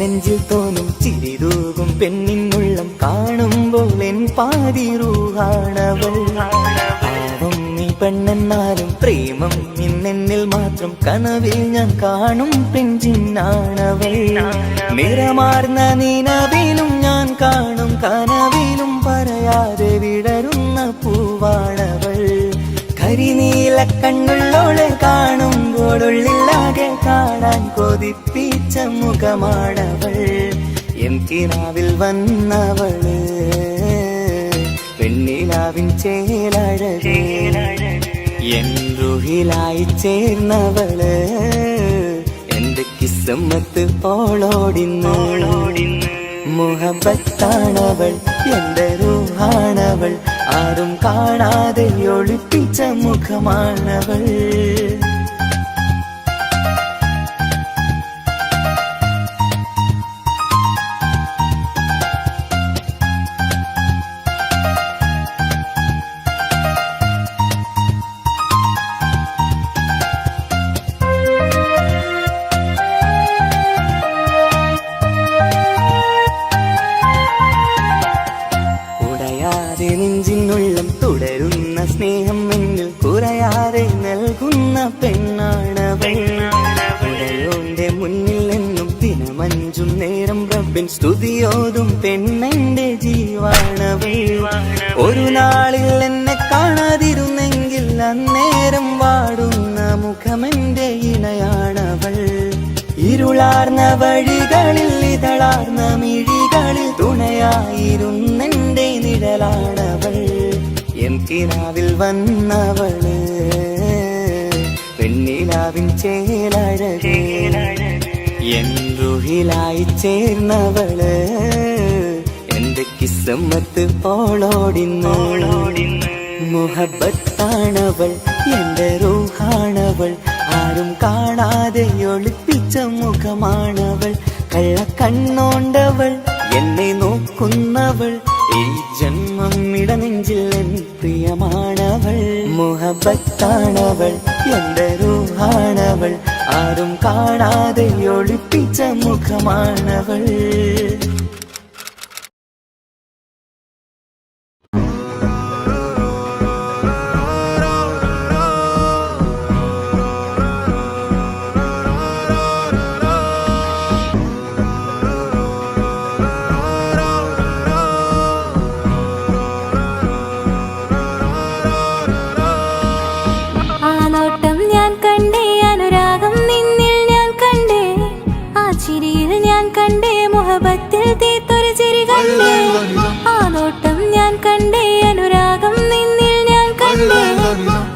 നെഞ്ചിൽ തോന്നും ചിരിതൂകും പെണ്ണിനുള്ളം കാണുമ്പോൾ എൻ പാതി റൂഹാണവൾ. പാവം നീ പെണ്ണെന്നാലും പ്രേമം ഇന്നെന്നിൽ മാത്രം, കനവിൽ ഞാൻ കാണും പെഞ്ചിന്നാണവൾ. നിറമാർന്ന നിലവിലും ഞാൻ കാണും കനവിലും പറയാതെ വിടരുന്ന പൂവാണവൾ. കരിനീല കണ്ണുള്ളോളെ കാണുമ്പോഴുള്ളിലാകെ കാണാൻ കൊതിപ്പിച്ച മുഖമാണവൾ. എൻ കിനാവിൽ വന്നവള് പെണ്ണിലാവിൻ ചേലഴക്, എൻ റുഹിലായി ചേർന്നവള് എന്റെ കിസ്മത്ത് ഓളോടിന്ന്. മുഹബത്താണവൾ എന്റെ റൂഹാണവൾ, ആരും കാണാതെ ഒളിപ്പിച്ച മുഖമാണവൾ. നെഞ്ചിനുള്ളം തുടരുന്ന സ്നേഹം എന്നിൽ കുറയാതെ നൽകുന്ന പെണ്ണാണവൾ. ഉടയോന്റെ മുന്നിൽ നിന്നും ദിനമഞ്ചും നേരം റബ്ബിൻ സ്തുതിയോതും പെണ്ണെന്റെ ജീവാണവൾ. ഒരു നാളിൽ എന്നെ കാണാതിരുന്നെങ്കിൽ അന്നേരം വാടുന്ന മുഖമെന്റെ ഇണയാണവൾ. ഇരുളാർന്ന വഴികളിൽ ഇതളാർന്ന മിഴികളിൽ തുണയായിരുന്നെന്റെ നിഴലാണവൾ. എൻ കിനാവിൽ വന്നവള് പെണ്ണിലാവിൻ ചേലഴകേ, എൻ റുഹിലായി ചേർന്നവള് എന്റെ കിസ്മത്ത് ഓളോടിന്ന്. മുഹബത്താണവൾ എന്റെ റൂഹാണവൾ, ആരും കാണാതെ ഒളിപ്പിച്ച മുഖമാണവൾ. കള്ളക്കണ്ണോണ്ടവൾ എന്നെ നോക്കുന്നവൾ, ഈ ജന്മം ഇടനെഞ്ചിൽ എൻ പ്രിയമാണവൾ. മുഹബത്താണവൾ എന്റെ റൂഹാണവൾ, ആരും കാണാതെ ഒളിപ്പിച്ച മുഖമാണവൾ. മുഹബത്തിൽ തീർത്തൊരു ചിരി കണ്ടേ, ആ നോട്ടം ഞാൻ കണ്ടേ, അനുരാഗം നിന്നിൽ ഞാൻ കണ്ടേ,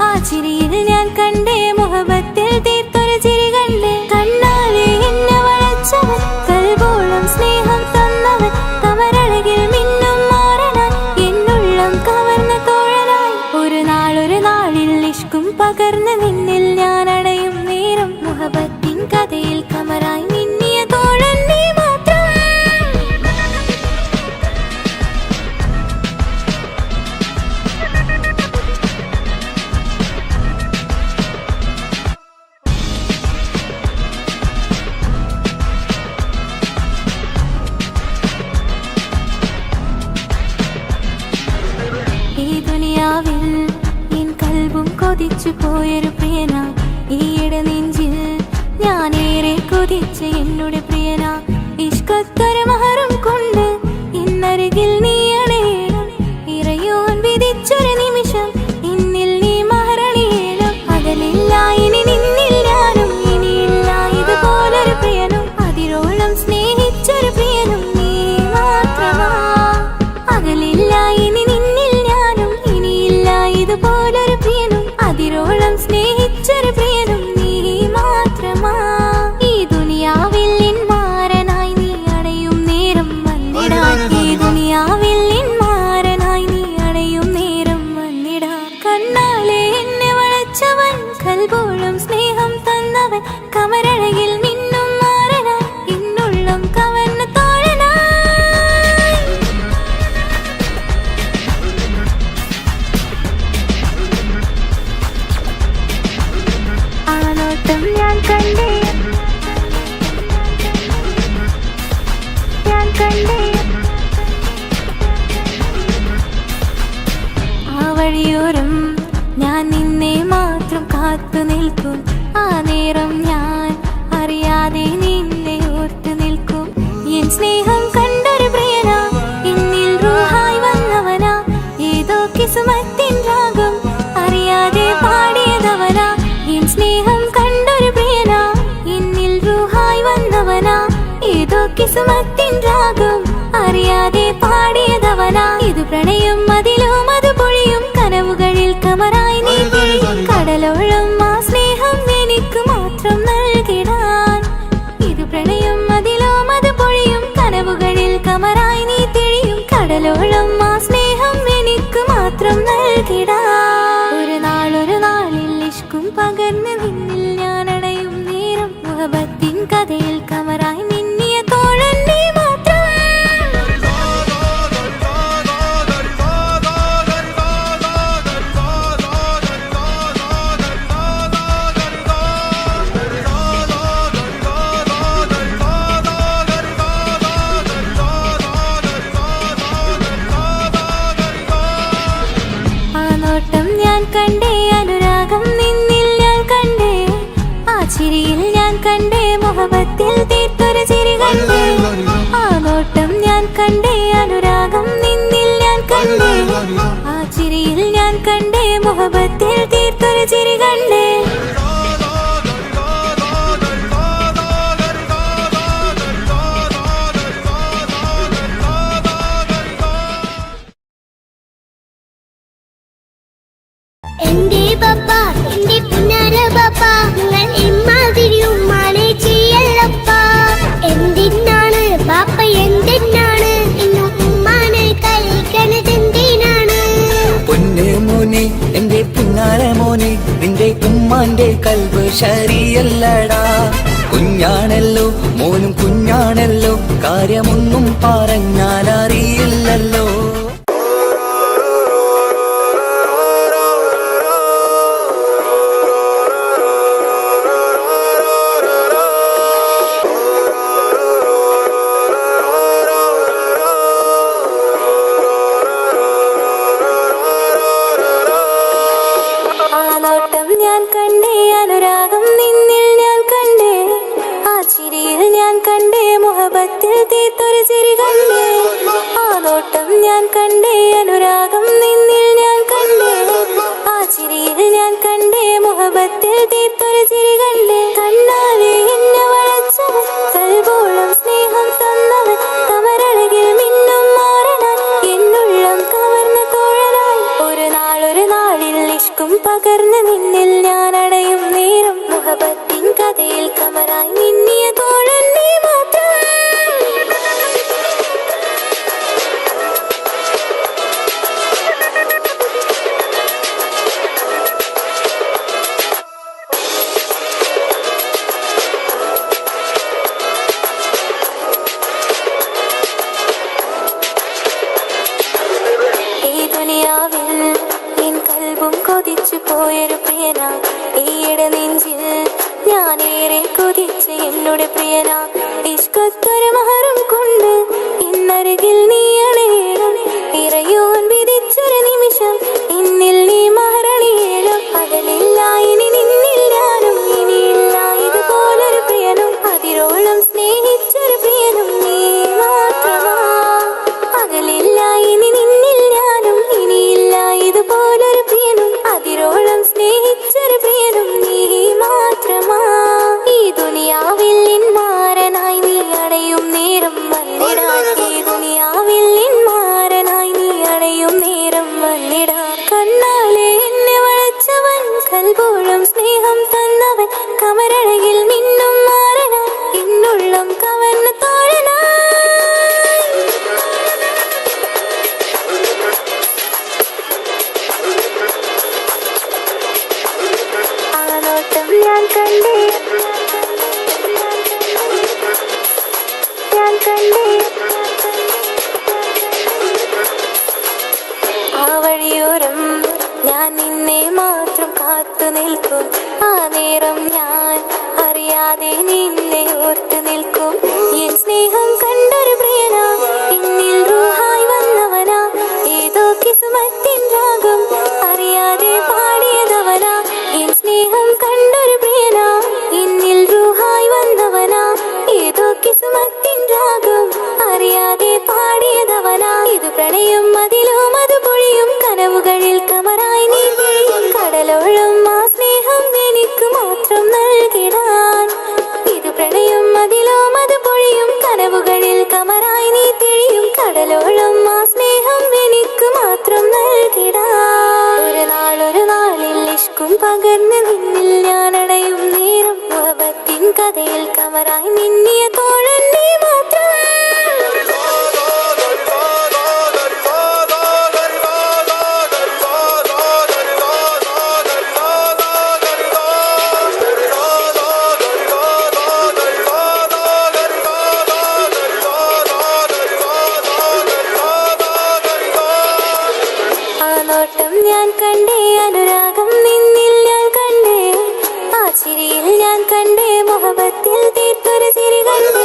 ആ ചിരിയിൽ ഞാൻ കണ്ടേ, മുഹബത്തിൽ തീർത്തൊരു ചിരി കണ്ടേ. കണ്ണാലെ എന്നെ വളച്ചവൻ, കൽബോളം സ്നേഹം തന്നവൻ, കമരഴകിൽ മിന്നും മാറനായി, എന്നുള്ളം കവർന്ന തോഴനായി. ഒരു നാളിൽ ഇഷ്കും പകർന്ന് നിന്നിൽ ഞാൻ അടയും നേരം, മുഹബത്തിൻ കഥയിൽ കമറായി മിന്നിയ തോഴൻ നീ മാത്രം. ഈ ദുനിയാവിൽ എൻ കൽബും കൊതിച്ചു പോയൊരു പ്രിയന, ഈയിടെ നെഞ്ചിൽ ഞാനേറെ കൊതിച്ച എന്നുടെ പ്രിയന. ഇഷ്കത്തൊരു മഹറും കൊണ്ട് ഇന്നരികിൽ നീ അണയണം, ഇറയോൻ വിധിച്ചൊരു നിമിഷം ഇന്നിൽ നീ മഹറണിയേണം. അകലില്ല ഇനി നിന്നിൽ ഞാനും, ഇനിയില്ല ഇതുപോലൊരു പ്രിയനും, അതിരോളം സ്നേഹിച്ചൊരു പ്രിയനും നീ മാത്രമാ. അകലില്ല ഇനി നിന്നിൽ ഞാനും, ഇനിയില്ല ഇതുപോലൊരു പ്രിയനും, അതിരോളം സ്നേഹിച്ചൊരു പ്രിയനും നീ മാത്രമാ. ഈ ദുനിയാവിൽ എൻ മാരനായി നീ അടയും നേരം വന്നിടാൻ, ഈ ദുനിയാവിൽ എൻ മാരനായി നീ അടയും നേരം വന്നിടാൻ. കണ്ണാലെ എന്നെ വളച്ചവൻ, കൽബോളം സ്നേഹം തന്നവൻ, കമരഴകിൽ മിന്നും മാറനായി, എന്നുള്ളം കവർന്ന തോഴനായി. ആ നോട്ടം ഞാൻ കണ്ടേ, ഞാൻ കണ്ടേ, ആ വഴിയോരം ഞാൻ നിന്നെ മാത്രം കാത്തു നിൽക്കും, ആ നേരം ഞാൻ അറിയാതെ നിന്നെ ഓർത്തു നിൽക്കും. എൻ സ്നേഹം കണ്ടൊരു പ്രിയന, എന്നിൽ റൂഹായി വന്നവനാ, ഏതോ കിസ്മത്തിൻ രാഗം അറിയാതെ പാടിയതവനാ. എൻ സ്നേഹം കണ്ടൊരു പ്രിയന, എന്നിൽ റൂഹായി വന്നവനാ, ഏതോ കിസ്മത്തിൻ രാഗം അറിയാതെ പാടിയതവനാ. ഇത് പ്രണയം അതിലും അത് പൊഴിയും, കനവുകളിൽ കമറായി നീ തെളിയും, കടലോളം ആ സ്നേഹം എനിക്ക് മാത്രം നൽകിടാൻ. ഇത് പ്രണയം അതിലും അത് പൊഴിയും, കനവുകളിൽ കമറായി നീ തെളിയും, കടലോളം ആ സ്നേഹം എനിക്ക് മാത്രം നൽകിടാൻ. ഒരു നാളിൽ ഇഷ്കും പകർന്ന് നിന്നിൽ ഞാൻ അടയും നേരം, മുഹബത്തിൻ കഥയിൽ കമറായി മിന്നിയ തോഴൻ നീ മാത്രം. മുഹബത്തിൽ തീർത്തൊരു ചിരി കണ്ടേ ആ നോട്ടം ഞാൻ കണ്ടേ അനുരാഗം നിന്നിൽ ഞാൻ കണ്ടേ ആ ചിരിയിൽ ഞാൻ കണ്ടേ മുഹബത്തിൽ തീർത്തൊരു ചിരി കണ്ടേ എന്റെ പപ്പ എന്റെ പുന്നാര പപ്പ നിങ്ങൾ ഇമ്മാതിരി ഉമ്മാനെ ചെയ്യല്ലപ്പ എന്തിനാണ് പാപ്പ എന്തിനാണ് ഇന്നും ഉമ്മാനെ കളിക്കണത് എന്തിനാണ് പൊന്നെ മോനെ എന്റെ പുന്നാര മോനെ നിന്റെ ഉമ്മാന്റെ കൽബ് ശരിയല്ലടാ കുഞ്ഞാണല്ലോ മോനും കുഞ്ഞാണല്ലോ കാര്യമൊന്നും പറഞ്ഞാൽ അറിയില്ലല്ലോ ഞാൻ കണ്ടേ അനുരാഗം നിന്നിൽ ഞാൻ കണ്ടേ ആ ചിരിയിൽ ഞാൻ കണ്ടേ മുഹബത്തിൽ തീർത്തൊരു ചിരി കണ്ടേ ആ നോട്ടം ഞാൻ കണ്ടേ അനുരാഗം നിന്നിൽ ഞാൻ കണ്ടേ ആ ചിരിയിൽ ഞാൻ കണ്ടേ മുഹബത്തിൽ തീർത്തൊരു ചിരി കണ്ടേ കണ്ണാലെ എന്നെ വളച്ചവൻ കൽബോളം സ്നേഹം തന്നവൻ കമരഴകിൽ മിന്നും മാറനാൻ എന്നുള്ളം കവർന്ന തോഴനായി ഒരു നാളിൽ ഇഷ്കും പകർന്ന് നിന്നിൽ ഞാൻ അടയും നേരം മുഹബത്തിൻ കഥയിൽ കമറായി മിന്നിയ തോഴൻ നീ മാത്രം ഈ ദുനിയാവിൽ എൻ കൽബും കൊതിച്ചു പോയൊരു പ്രിയന ഈയിടെ നെഞ്ചിൽ ഞാനേറെ കൊതിച്ച് എന്നോട് പ്രിയന ഇഷ്കത്തൊരു മഹറും കൊണ്ട് ഇന്നരികിൽ നീ അണയണം ഇറയോൻ വിധിച്ചൊരു നിമിഷം ഇന്നിൽ നീ മഹറണിയേണം പകലില്ല ഇനി നിന്നിൽ ഞാനും ഇനിയില്ല ഇതുപോലൊരു പ്രിയനും അതിരോളം സ്നേഹിച്ചൊരു പ്രിയനും നീ മാത്രമാ പകലില്ല ഇനി നിന്നിൽ ഞാനും ഇനിയില്ല ഇതുപോലൊരു പ്രിയനും അതിരോളം സ്നേഹിച്ചൊരു പ്രിയനും നീ മാത്രമാ ഈ ദുനിയാവിൽ മാരനായി നീ അടയും നേരം വന്നിടാൻ ഈ ദുനിയാവിൽ മാരനായി നീ അടയും നേരം വന്നിടാൻ കണ്ണാലെ എന്നെ വളച്ചവൻ കൽബോളം സ്നേഹം തന്നവൻ കമരഴകിൽ മിന്നും മാറനാൻ എന്നുള്ളം കവർന്ന തോഴനായി ആ നോട്ടം ഞാൻ കണ്ടേ ഞാൻ കണ്ടേ ആ വഴിയോരം ഞാൻ നിന്നെ മാത്രം കാത്തു നിൽക്കും ആ നേരം ഞാൻ അറിയാതെ നിന്നെ ഓർത്തു നിൽക്കും എൻ സ്നേഹം കണ്ടൊരു പ്രിയന എന്നിൽ റൂഹായി വന്നവനാ ഏതോ കിസ്മത്തിൻ രാഗം അറിയാതെ പാടിയതവനാ എൻ സ്നേഹം കണ്ടൊരു പ്രിയന എന്നിൽ റൂഹായി വന്നവനാ ഏതോ കിസ്മത്തിൻ രാഗം അറിയാതെ പാടിയതവനാ ഇത് പ്രണയം അതിലും അത് പൊഴിയും കനവുകളിൽ കമറായി നീ പൊഴിയും കടലോളം ആ സ്നേഹം എനിക്ക് മാത്രം നൽകിടാൻ ഇത് പ്രണയം അതിലും അത് പൊഴിയും കനവുകളിൽ കമറായി നീ തിഴിയും കടലോളം ആ സ്നേഹം എനിക്ക് മാത്രം നൽകിടാൻ ഒരു നാളിൽ ഇഷ്കും പകർന്ന് നിന്നിൽ ഞാൻ അടയും നേരം മുഹബത്തിൻ കഥയിൽ കമറായി മിന്നിയ തോഴൻ നീ മാത്രം ആ നോട്ടം ഞാൻ കണ്ടേ അനുരാഗം നിന്നിൽ ഞാൻ കണ്ടേ ആ ചിരിയിൽ ഞാൻ കണ്ടേ മുഹബത്തിൽ തീർത്തൊരു ചിരി കണ്ടേ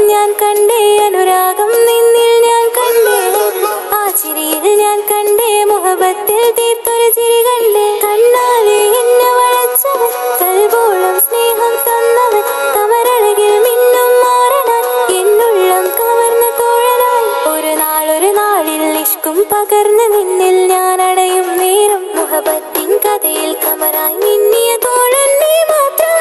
ഞാൻ കണ്ടേ അനുരാഗം നിന്നിൽ ഞാൻ കണ്ടേ ആ ചിരിയിൽ ഞാൻ കണ്ടേ മുഹബത്തിൽ തീർത്തൊരു ചിരി കണ്ടേ കണ്ണാലെ എന്നെ വളച്ചവൻ കൽബോളം സ്നേഹം തന്നവൻ കമരഴകിൽ മിന്നും മാറനാൻ എന്നുള്ളം കവർന്ന തോഴനായി ഒരു നാളിൽ ഇഷ്കും പകർന്ന് നിന്നിൽ ഞാൻ അടയും നേരം മുഹബത്തിൻ കഥയിൽ കമറായി മിന്നിയ തോഴൻ നീ മാത്രം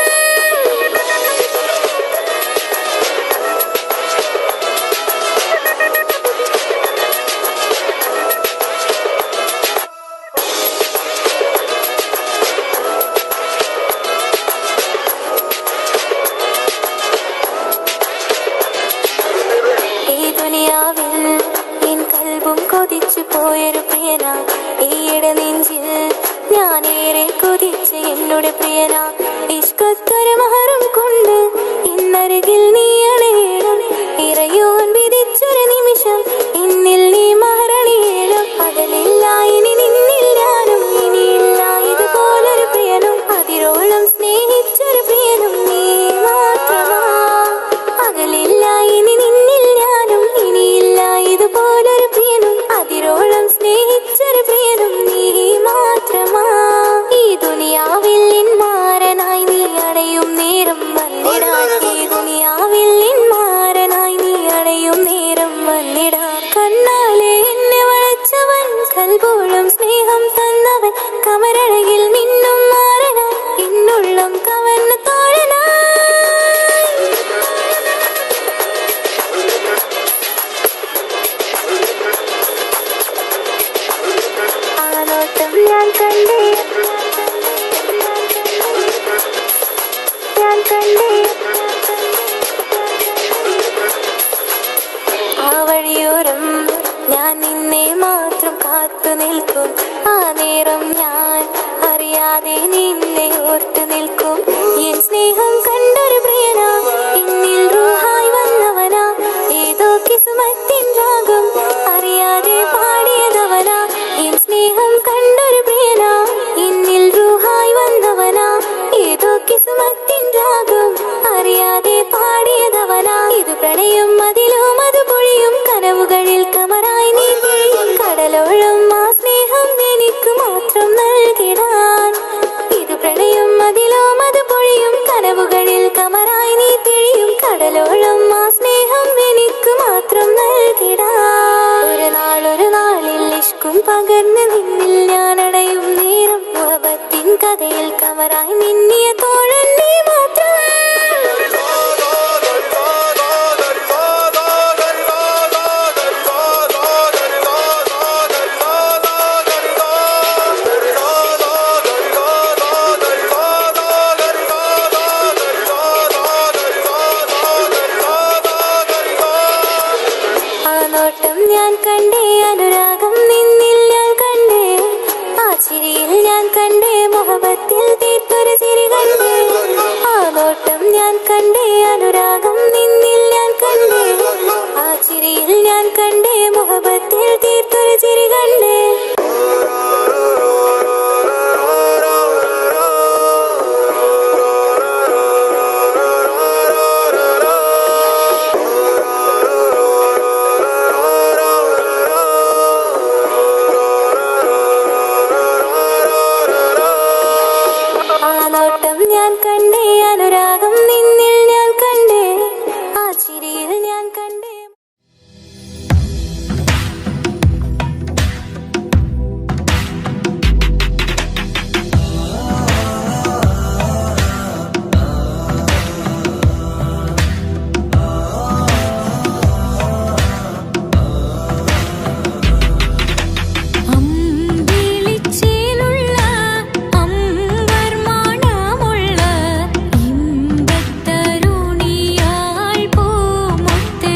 കൊതിച്ചു പോയൊരു പ്രിയന ഈയിടെ നെഞ്ചിൽ ഞാനേറെ കൊതിച്ച് എന്നോട് പ്രിയന ഇഷ്കത്തൊരു മഹറും കൊണ്ട് ഇന്നരികിൽ നീ അണയണം ഇറയോൻ വിധിച്ചൊരു നിമിഷം ഇന്നിൽ നീ മഹറണിയണം പകലില്ല ഇനി നിന്നിൽ ഞാനും ഇനിയില്ല ഇതുപോലൊരു പ്രിയനും അതിരോളം സ്നേഹിച്ചൊരു പ്രിയനും നീ മാത്രമാ പകലില്ല ഇനി നിന്നിൽ ഞാനും ഇനിയില്ല ഇതുപോലൊരു പ്രിയനും അതിരോളം സ്നേഹിച്ചൊരു പ്രിയനും നീ മാത്രമാ ഈ ദുനിയാവിൽ മാരനായി നീ അടയും നേരം വന്നിടാൻ ഈ ദുനിയാവിൽ മാരനായി നീ അടയും നേരം വന്നിടാൻ കണ്ണാലെ എന്നെ വളച്ചവൻ കൽബോളം സ്നേഹം തന്നവൻ കമരഴകിൽ മിന്നും മാറനാ എന്നുള്ളം കവർന്ന തോഴനാ ഞാൻ കണ്ടേ ആ വഴിയോരം ഞാൻ നിന്നെ മാത്രം കാത്തു നിൽക്കും ആ നേരം ഞാൻ അറിയാതെ നിന്നെ ഓർത്തു നിൽക്കും എൻ സ്നേഹം കണ്ടൊരു പ്രിയനാ എന്നിൽ റൂഹായി വന്നവനാ ഏതോ കിസ്മത്തിൻ രാഗം അറിയാതെ പാടിയതവനാ എൻ സ്നേഹം കണ്ടൊരു പ്രിയനാ എന്നിൽ റൂഹായി വന്നവനാ ഏതോ കിസ്മത്തിൻ രാഗം അറിയാതെ പാടിയതവനാ ഇത് പ്രണയം അതിലും അത് പൊഴിയും കനവുകളിൽ കമറായി നീ പൊഴിയും കടലോളം ആ സ്നേഹം എനിക്ക് മാത്രം നൽകിടാൻ ഇത് പ്രണയം അതിലും അത് പൊഴിയും കനവുകളിൽ കമറായി നീ തിഴിയും കടലോളം ആ സ്നേഹം എനിക്ക് മാത്രം നൽകിടാൻ ഒരു നാളിൽ ഇഷ്കും പകർന്ന് നിന്നിൽ ഞാൻ അടയും നേരം മുഹബത്തിൻ കഥയിൽ കമറായി മിന്നിയ തോഴൻ നീ മാത്രം ഞാൻ കണ്ടേ അനുരാഗം നിന്നിൽ ഞാൻ കണ്ടേ ആ ചിരിയിൽ ഞാൻ കണ്ടേ മുഹബത്തിൽ തീർത്തൊരു ചിരി കണ്ടേ ആ നോട്ടം ഞാൻ കണ്ടേ അനുരാഗം നിന്നിൽ ഞാൻ കണ്ടേ ആ ചിരിയിൽ ഞാൻ കണ്ടേ മുഹബത്തിൽ തീർത്തൊരു ചിരി കണ്ടേ ഞാൻ കണ്ടേ അനുരാഗം നിന്നിൽ ഞാൻ കണ്ടേ ആ ചിരിയിൽ ഞാൻ കണ്ടേ ഇമ്പത്തരുണിയാൾ പൂമുത്ത്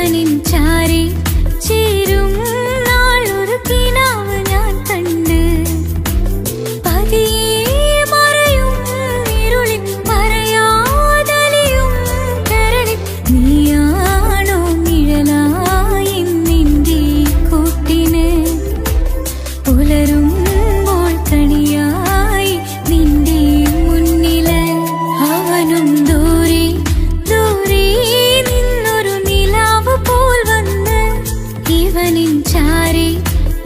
ഇവനിൻ ചാരി ചേരും നാളൊരു കിനാവ് ഞാൻ കണ്ട് പതിയെ മറയും ഇരുളിൽ പറയാതലിയും കരളിൽ നീയാണോ നിഴലായി നിന്റെ കൂട്ടിന് പുലരുമ്പോൾ കണിയായി നിന്റെ മുന്നില് അവനും ദൂരെ ദൂരെ നിന്നൊരു നിലാവ് പോൽ വന്ന് ഇവനിൻ ചാരി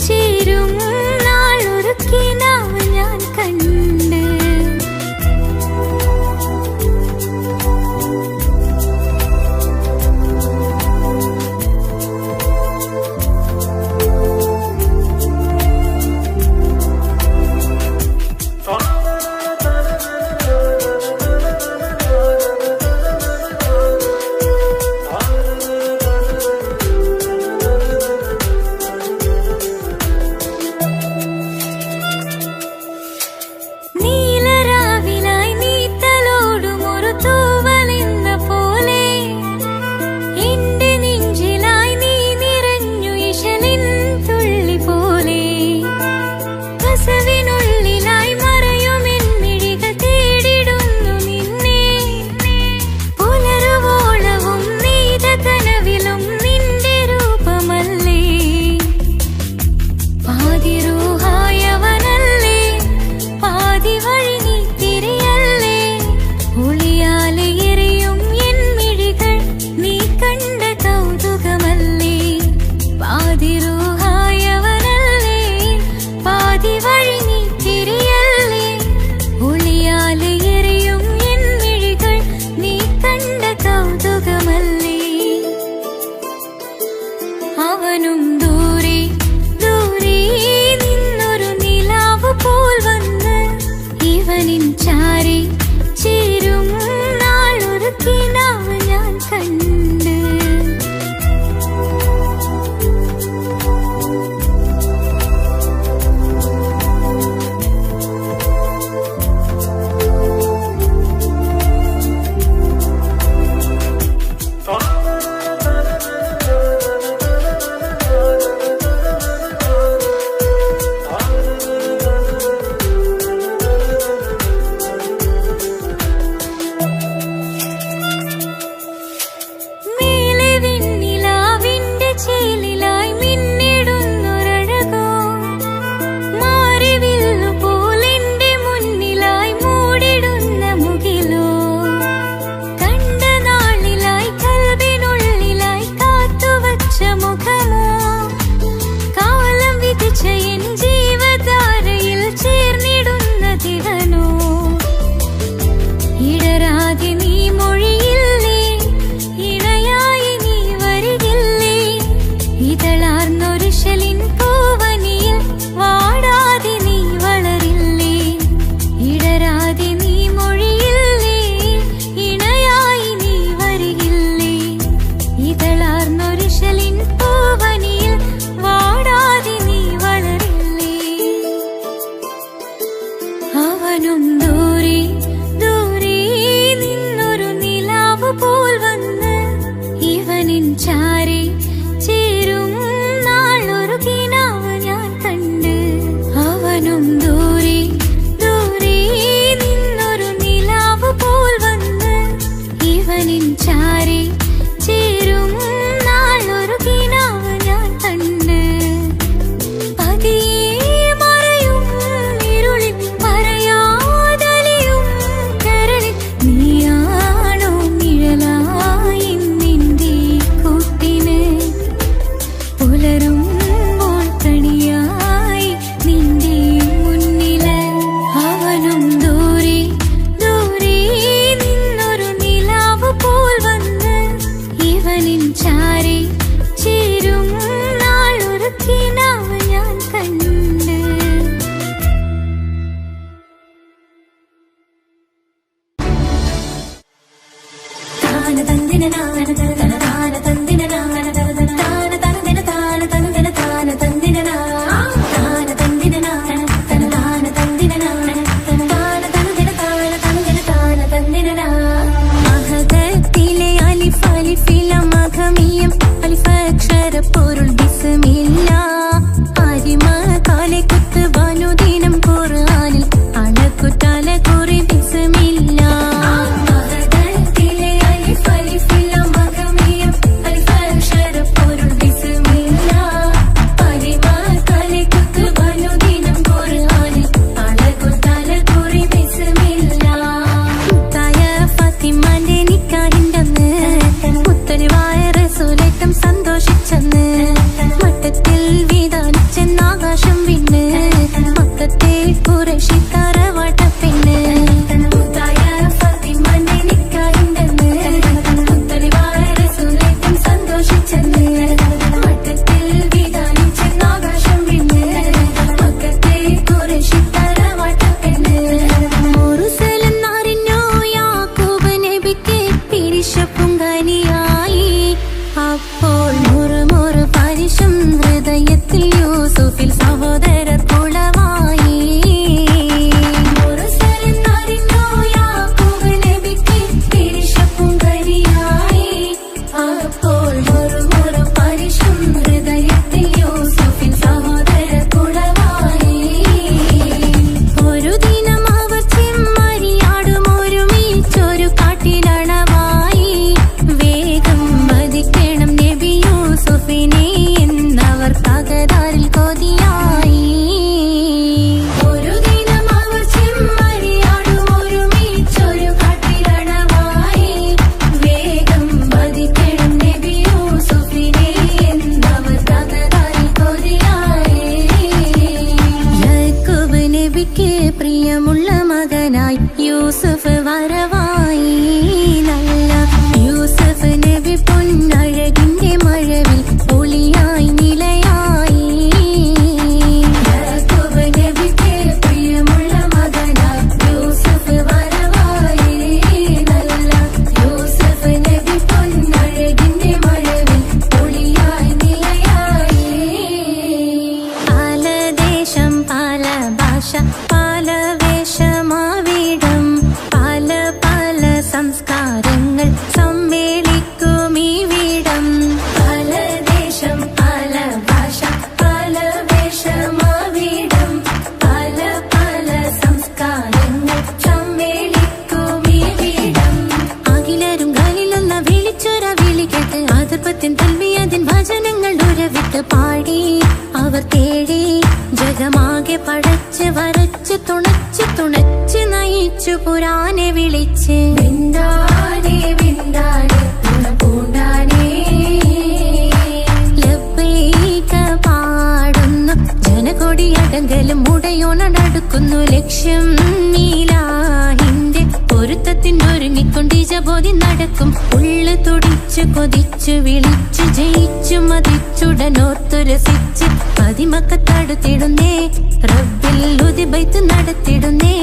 ചേരും നാളൊരു കിനാവ് ഞാൻ കണ്ട് നീലരാവിലായി നീ തലോടും ഒരു തൂവലെന്ന പോലെ എന്റെ നെഞ്ചിലായി നീ നിറഞ്ഞു ഇശലിൻ തുള്ളി പോലെ കസവിനുള്ളിലായി മറയുമെൻ മിഴികൾ തേടിടുന്നു നിന്നെ പുലരുവോളവും നീത കനവിലും നിന്റെ രൂപമല്ലേ പാതിരൂഹായവനല്ലേ പാതി വഴി നീ തിരിയല്ലേ ഒളിയാലെ എറിയും എൻ മിഴികൾ നീ കണ്ട കൗതുകമല്ലേ പാതിരൂഹായവനല്ലേ പാതി വഴി നീ തിരിയല്ലേ ഒളിയാലെ എറിയും എൻ മിഴികൾ നീ കണ്ട കൗതുകമല്ലേ അവനും ദൂരെ ദൂരെ നിന്നൊരു നിലാവ് പോൽ വന്ന് ഇവനിൻ ചാരി ചേരും നാളൊരു കിനാവ് ഞാൻ കണ്ട് പൊരുൾ ബിസ്മില്ല അരിമ കാലെ കുത്ത് വനുദിനം ഖുർആനിൽ അണക്കുറ്റാല കുറി ബിസ്മില്ല മഹദത്തിലെ അലിഫ് അലിഫില്ല മഖമിയം അലിഫ് അക്ഷര പൊരുൾ ബിസ്മില്ല അരിമ കാലെ കുത്ത് വനുദിനം ഖുർആനിൽ അണക്കുറ്റാല കുറി ബിസ്മില്ല മുത്തായ ഫാത്തിമാന്റെ നിക്കാഹിന്റന്ന് മുത്തലിവായ റസൂലേറ്റം സന്തോഷിച്ചെന്ന് മട്ടത്തിൽ വീതാനിച്ചെന്നാകാശം വിണ്ണ് മക്കത്തെ ഖുറൈശി തറവാട്ടപ്പെണ്ണ് മുത്തായ ഫാത്തിമാന്റെ നിക്കാഹിന്റന്ന് മുത്തലിവായ റസൂലേറ്റം സന്തോഷിച്ചെന്ന് മട്ടത്തിൽ വീതാനിച്ചെന്നാകാശം വിണ്ണ് മക്കത്തെ ഖുറൈശി തറവാട്ടപ്പെണ്ണ് മുറുസലെന്നറിഞ്ഞു യാക്കൂബ് നബിക്ക് പിരിശപ്പുങ്കനിയായി അപ്പോൾ മുറുമുറു പരിശം ഹൃദയത്തിൽ യൂസുഫിൽ സഹോദരർ കുളവായി മുറുസലെന്നറിഞ്ഞു യാക്കൂബ് നബിക്ക് പിരിശപ്പുങ്കനിയായി അപ്പോൾ മുറുമുറു പരിശം ഹൃദയത്തിൽ യൂസുഫിൽ സഹോദരർ കുളവായി ഒരു ദിനം അവർ ചെമ്മരിയാടും ഒരുമിച്ചൊരു കാട്ടിലണവായി വേഗം വധിക്കണം നബി യൂസുഫിനെ എന്നവർ തകരാറിൽ കൊതിയായി ഒരു ദിനം അവർ ചെമ്മരിയാടും ഒരുമിച്ചൊരു കാട്ടിലണവായി വേഗം വധിക്കണം നബി യൂസുഫിനെ എന്നവർ തകരാറിൽ കൊതിയായി യാക്കൂബ് നബിക്ക് പ്രിയമുള്ള മകനായി യൂസുഫ് വരവായി നല്ല യൂസുഫ് നബി പൊന്നഴകിന്റെ മഴവിൽ ഒളിയായി നിലയായി യാക്കൂബ് നബിക്ക് പ്രിയമുള്ള മകനായി യൂസുഫ് വരവായി നല്ല യൂസുഫ് നബി പൊന്നഴകിന്റെ മഴവിൽ ഒളിയായി നിലയായി പല ദേശം പല ഭാഷ പല വേഷമാവിടം പല പല സംസ്കാരങ്ങൾ സമ്മേളിക്കും ഈ വീടം പല ദേശം പല ഭാഷ പല വേഷമാവിടം പല പല സംസ്കാരങ്ങൾ സമ്മേളിക്കും ഈ വീടം അഖിലരും കളിലൊന്ന വിളിച്ചൊര വിളി കേട്ട് അതിർപ്പത്തിൻ തൽവിയതിൻ വചനങ്ങൾ ഉരവിട്ട് പാടി അവർ തേടി ജഗമാകെ പടച്ച് വരച്ച് തുണച്ച് നയിച്ചു പുരാനെ വിളിച്ച് വിന്ദാനെ വിന്ദാനെ പൂണ്ടാനെ ലബ്ബൈക പാടുന്നു ജനകൊടിയടങ്കലും മുടയോണടുക്കുന്നു ലക്ഷ്യം നീലാഹിന്റെ പൊരുത്തത്തിന്റെ ഒരുങ്ങിക്കൊണ്ട് ജബോധി നടക്കും ഉള്ളു തുടിച്ചു കൊതിച്ചു വിളിച്ചു ജയിച്ചു മതിച്ചുടനോർത്തു രസിച്ച് പതിമക്കത്തടുത്തിടുന്നേ റബ്ബിൽ ഉദിബൈത്ത് നടത്തിടുന്നേ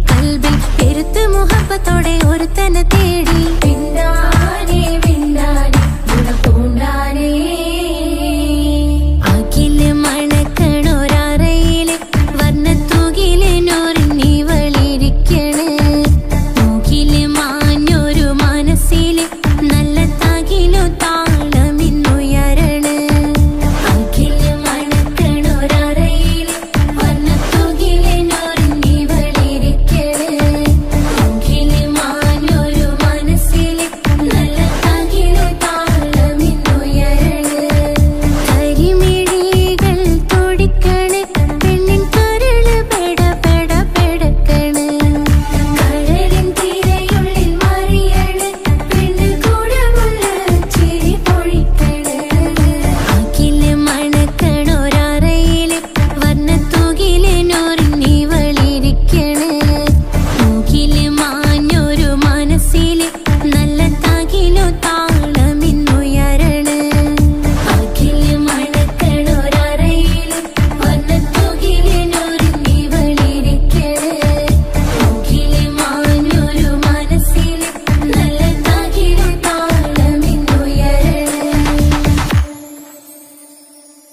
കൽബിൽ പെരുത്ത് മുഹബത്തോടെ ഒരുത്തനെ തേടി പിന്നാനെ